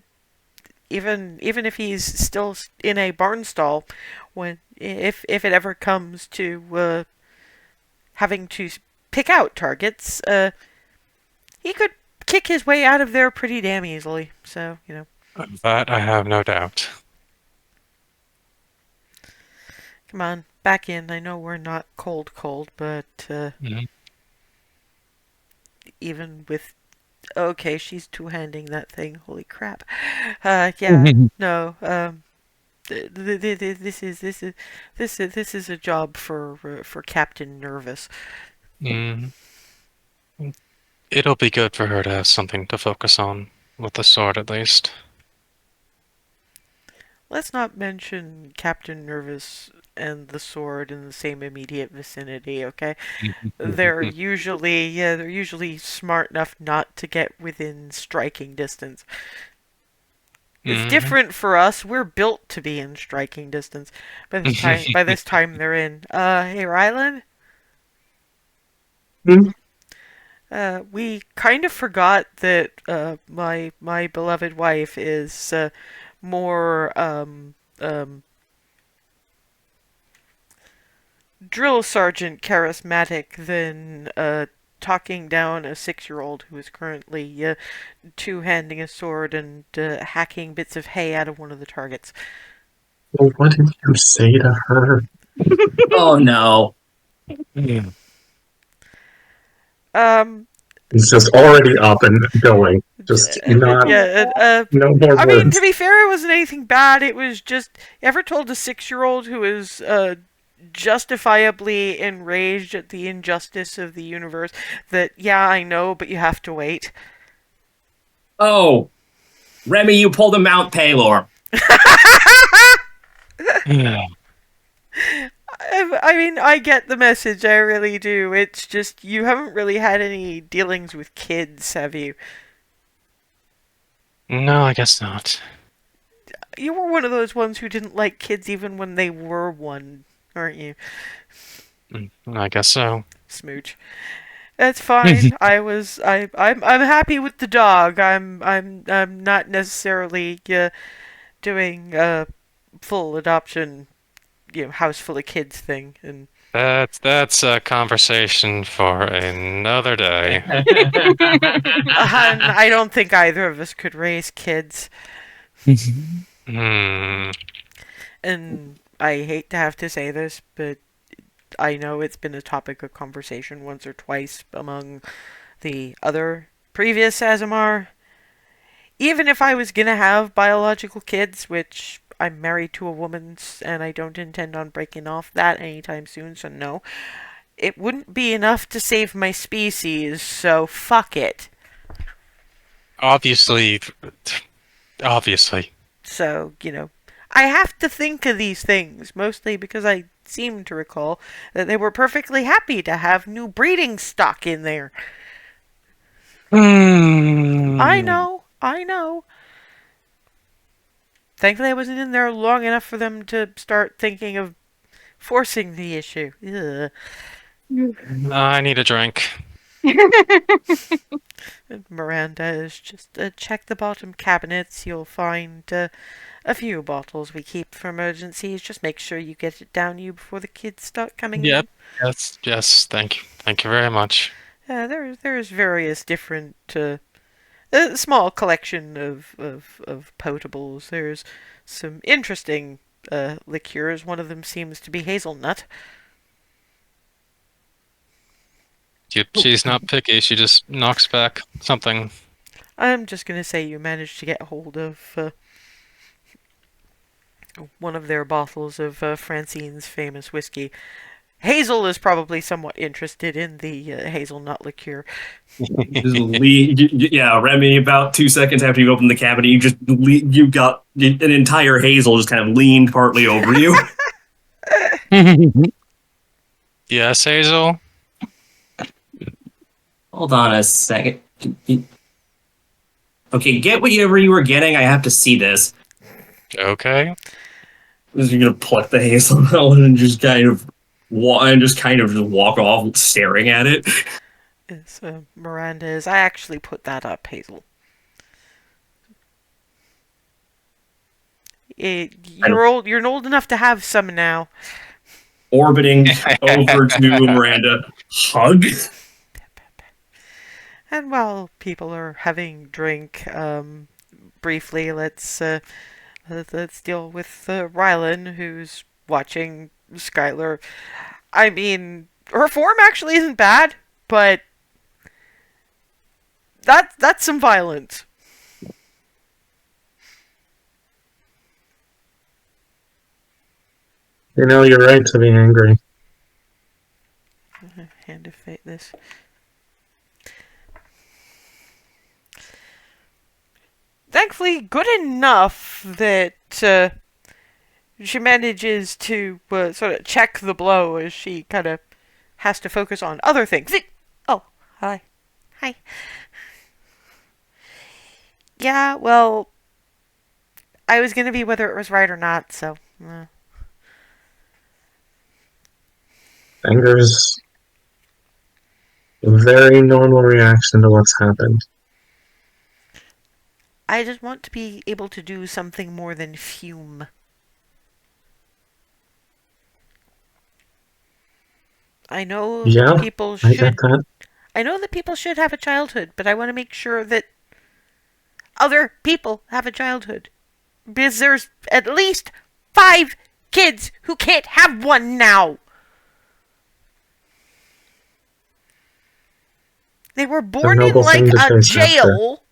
even if he's still in a barn stall, when if it ever comes to having to pick out targets, he could kick his way out of there pretty damn easily. So you know, That I have no doubt. come on, back in. I know we're not cold, but Mhm. even with okay, she's two-handing that thing. Holy crap! Yeah, no. This is a job for Captain Nervous. Mm. It'll be good for her to have something to focus on, with the sword at least. Let's not mention Captain Nervous and the sword in the same immediate vicinity, okay? They're usually smart enough not to get within striking distance. It's Hmm. different for us. We're built to be in striking distance. By this time they're in. Hey Rylan? Hmm? We kind of forgot that my beloved wife is more drill sergeant charismatic than talking down a 6-year-old who is currently two-handing a sword and hacking bits of hay out of one of the targets. Well, what did you say to her? Oh no. Yeah. Um, It's just already up and going. Just not, yeah, no more I mean, to words. be fair, it wasn't anything bad. It was just, ever told a 6-year-old who is justifiably enraged at the injustice of the universe that, yeah, I know, but you have to wait. Oh, Remy, you pulled a Mount Paylor. Yeah. I mean, I get the message, I really do. It's just, you haven't really had any dealings with kids, have you? No, I guess not. You were one of those ones who didn't like kids even when they were one, aren't you? I guess so. Smooch. That's fine. I'm happy with the dog. I'm not necessarily doing full adoption, house full of kids thing. And That's a conversation for another day. I don't think either of us could raise kids. Hmm. And I hate to have to say this, but I know it's been a topic of conversation once or twice among the other previous Azamar. Even if I was gonna have biological kids, which I'm married to a woman and I don't intend on breaking off that anytime soon, so no, it wouldn't be enough to save my species, so fuck it. Obviously, obviously. So, I have to think of these things, mostly because I seem to recall that they were perfectly happy to have new breeding stock in there. I Hmm. know, I know. Thankfully, I wasn't in there long enough for them to start thinking of forcing the issue. Ugh. I need a drink. And Miranda is just check the bottom cabinets. You'll find a few bottles we keep for emergencies. Just make sure you get it down you before the kids start coming Yep. in. Yes. Thank you. Thank you very much. There's various different small collection of potables. There's some interesting liqueurs. One of them seems to be hazelnut. Yep. She's not picky. She just knocks back something. I'm just gonna say you managed to get hold of one of their bottles of Francine's famous whiskey. Hazel is probably somewhat interested in the hazelnut liqueur. Yeah, Remy. About 2 seconds after you open the cabinet, you got an entire hazel just kind of leaned partly over you. Yes, Hazel. Hold on a second. Okay, get whatever you were getting. I have to see this. Okay. You're gonna pluck the hazelnut and just kind of just walk off, staring at it. Is Miranda is. I actually put that up, Hazel. You're old. You're old enough to have some now. Orbiting over to Miranda, hug. And while people are having drink, briefly, let's deal with Rylan, who's watching Skylar. I mean, her form actually isn't bad, but that's some violence. You're right to be angry. Hand of fate. This. Thankfully, good enough that she manages to sort of check the blow as she kind of has to focus on other things. Oh, hi. Hi. Yeah, well, I was gonna be whether it was right or not, so. Anger is a very normal reaction to what's happened. I just want to be able to do something more than fume. I know Yeah, people I get should. that. I know that people should have a childhood, but I want to make sure that other people have a childhood. Because there's at least 5 kids who can't have one now. They were A born in noble like thing to a chase after. jail,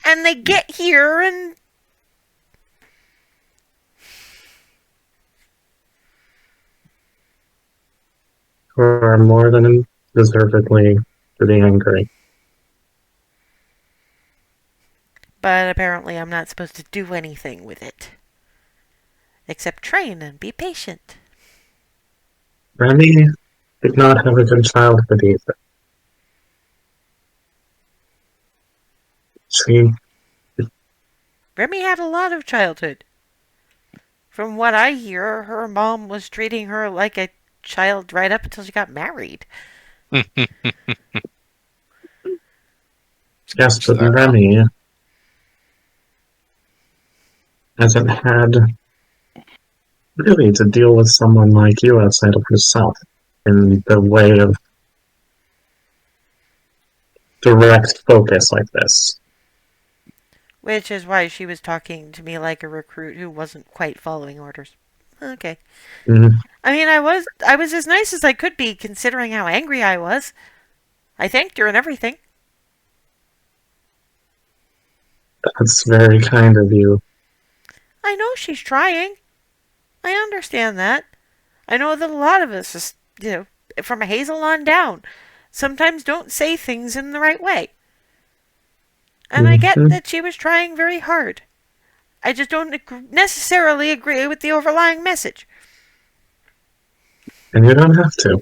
and they get here and. Who are more than deservedly to be angry. But apparently, I'm not supposed to do anything with it. Except train and be patient. Remy did not have a good childhood either. She, Remy had a lot of childhood. From what I hear, her mom was treating her like a child right up until she got married. Yes, but Remy hasn't had really to deal with someone like you outside of herself in the way of direct focus like this. Which is why she was talking to me like a recruit who wasn't quite following orders. Okay. Mm, I mean, I was as nice as I could be considering how angry I was. I thanked her and everything. that's very kind of you. I know she's trying. I understand that. I know that a lot of us, from Hazel on down, sometimes don't say things in the right way. And I get Mhm. that she was trying very hard. I just don't necessarily agree with the overlying message. And you don't have to.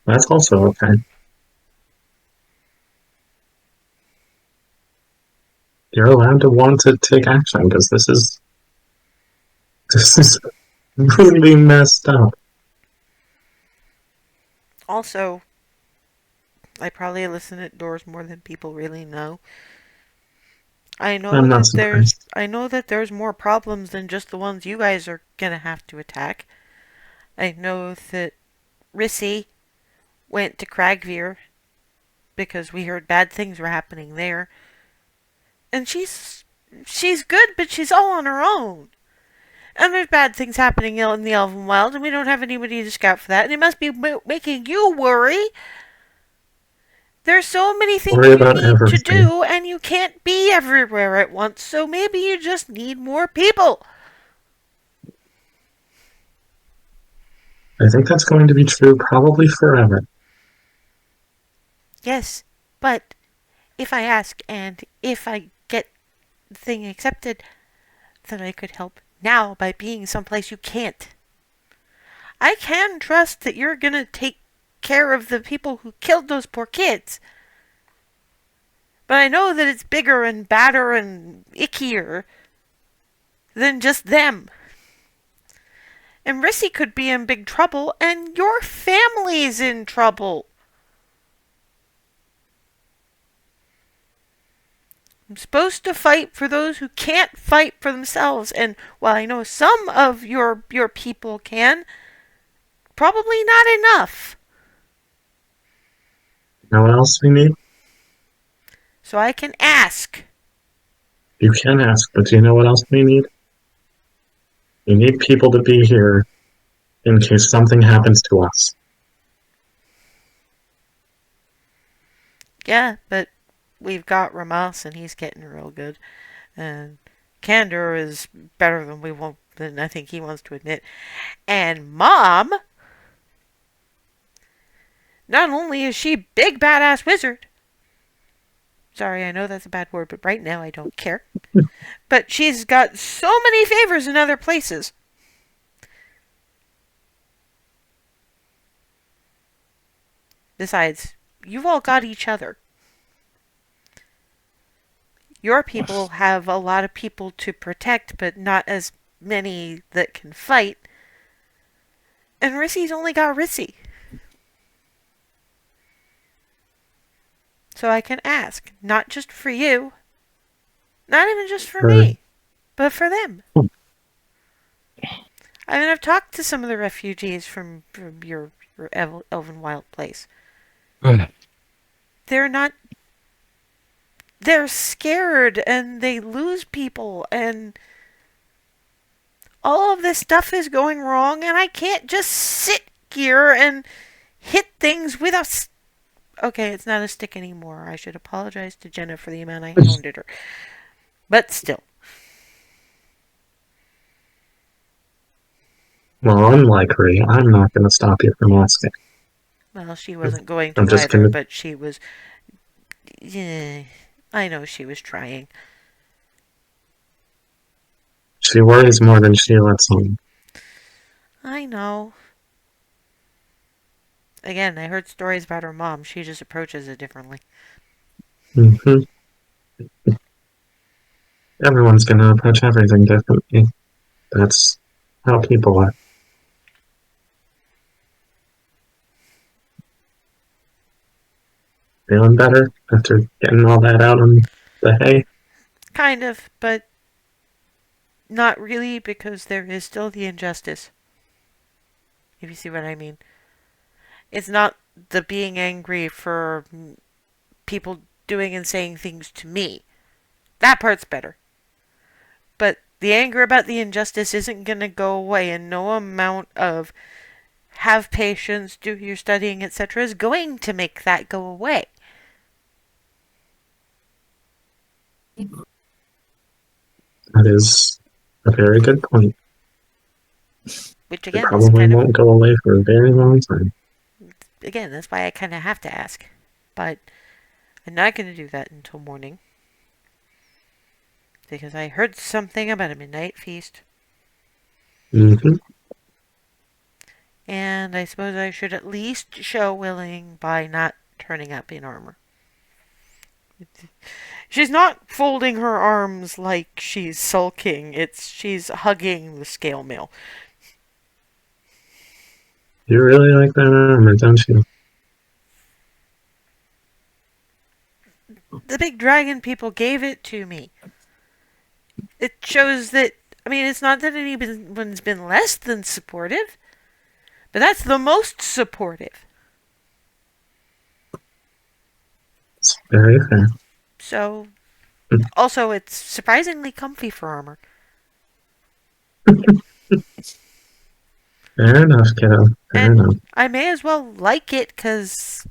That's also okay. You're allowed to want to take action because this is really messed up. Also, I probably listen at doors more than people really know. I'm not surprised. I know that there's more problems than just the ones you guys are gonna have to attack. I know that Rissy went to Cragveer because we heard bad things were happening there. And she's good, but she's all on her own. And there's bad things happening in the Elven Wild, and we don't have anybody to scout for that. And it must be making you worry. There's so many things Worry you about need to everything. do, and you can't be everywhere at once. So maybe you just need more people. I think that's going to be true probably forever. Yes, but if I ask and if I get the thing accepted, then I could help now by being someplace you can't. I can trust that you're gonna take care of the people who killed those poor kids. But I know that it's bigger and badder and ickier than just them. And Rissy could be in big trouble, and your family's in trouble. I'm supposed to fight for those who can't fight for themselves, and while I know some of your people can, probably not enough. You know what else we need? So I can ask. You can ask, but do you know what else we need? We need people to be here in case something happens to us. Yeah, but we've got Ramas, and he's getting real good. And Candor is better than I think he wants to admit. And Mom, not only is she big badass wizard. Sorry, I know that's a bad word, but right now I don't care. But she's got so many favors in other places. Besides, you've all got each other. Your people have a lot of people to protect, but not as many that can fight. And Rissy's only got Rissy. So I can ask, not just for you, not even just for me, but for them. I mean, I've talked to some of the refugees from your Elven Wild place. They're not. They're scared and they lose people, and all of this stuff is going wrong, and I can't just sit here and hit things with Okay, it's not a stick anymore. I should apologize to Jenna for the amount I hounded her. But still. Well, unlike Ree, I'm not going to stop you from asking. Well, she wasn't going I'm to just either, gonna. but she was. Yeah, I know she was trying. She worries more than she lets on. I know. Again, I heard stories about her mom. She just approaches it differently. Mm-hmm. Everyone's going to approach everything differently. That's how people are. Feeling better after getting all that out on the hay? Kind of, but not really, because there is still the injustice. If you see what I mean. It's not the being angry for people doing and saying things to me. That part's better. But the anger about the injustice isn't going to go away, and no amount of have patience, do your studying, etc., is going to make that go away. That is a very good point. Which It again is probably kind of won't go away for a very long time. again, that's why I kind of have to ask. But I'm not going to do that until morning. Because I heard something about a midnight feast. Mm-hmm. And I suppose I should at least show willing by not turning up in armor. She's not folding her arms like she's sulking. She's hugging the scale mail. You really like that armor, don't you? The big dragon people gave it to me. It shows that, I mean, it's not that anyone's been less than supportive, but that's the most supportive. It's very fair. So, also, it's surprisingly comfy for armor. Fair enough, kiddo. Fair enough. I may as well like it because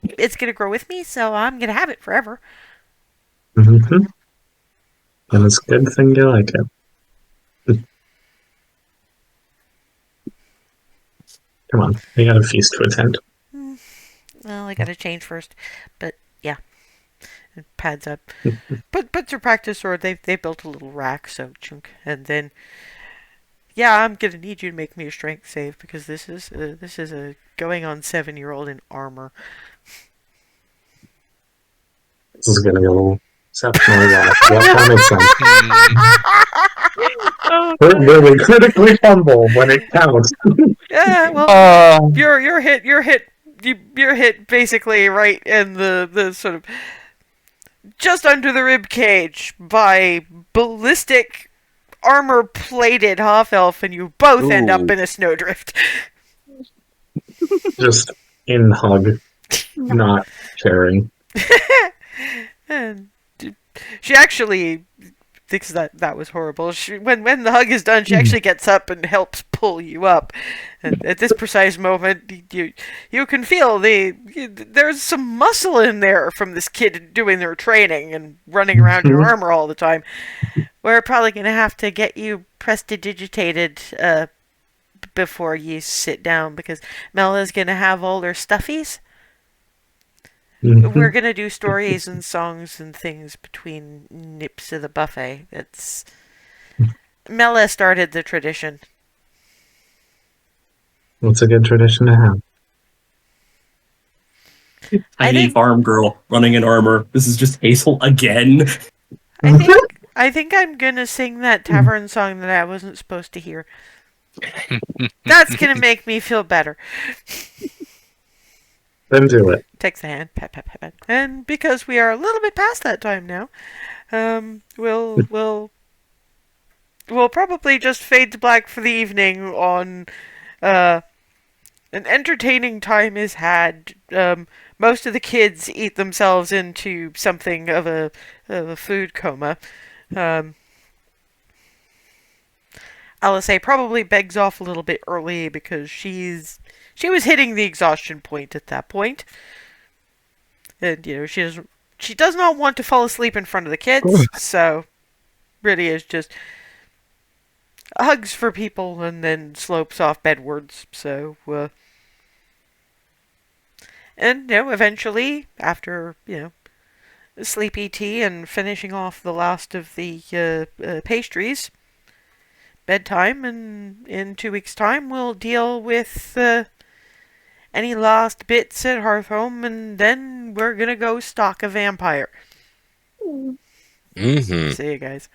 it's going to grow with me, so I'm going to have it forever. Mm-hmm. And it's a good thing you like it. Come on, we got a feast to attend. Well, I got to change first, but yeah. It pads up. Puts her practice sword. They built a little rack, so chunk, and then yeah, I'm gonna need you to make me a strength save because this is a going on 7-year-old in armor. This is gonna go exceptionally well. That makes sense. We're critically humble when it counts. Yeah, well, you're hit basically right in the sort of just under the rib cage by ballistic armor plated half elf, and you both end up in a snowdrift. Just in hug, not caring. And she actually thinks that was horrible. When the hug is done, she actually gets up and helps pull you up. And at this precise moment, you can feel there's some muscle in there from this kid doing their training and running around your armor all the time. We're probably gonna have to get you prestidigitated before you sit down because Mella's gonna have all her stuffies. We're gonna do stories and songs and things between nips of the buffet. Mella started the tradition. What's a good tradition to have? Tiny farm girl running in armor. This is just Hazel again. I think I'm gonna sing that tavern song that I wasn't supposed to hear. That's gonna make me feel better. Then do it. Takes the hand, pat, pat, pat, pat. And because we are a little bit past that time now, we'll probably just fade to black for the evening on an entertaining time is had. Most of the kids eat themselves into something of a food coma. Alice probably begs off a little bit early because she was hitting the exhaustion point at that point. And she does not want to fall asleep in front of the kids, so really is just hugs for people and then slopes off bedwards. So and eventually after sleepy tea and finishing off the last of the pastries, bedtime, and in 2 weeks' time we'll deal with any last bits at Hearthhome, and then we're gonna go stalk a vampire. Mm-hmm. See you guys.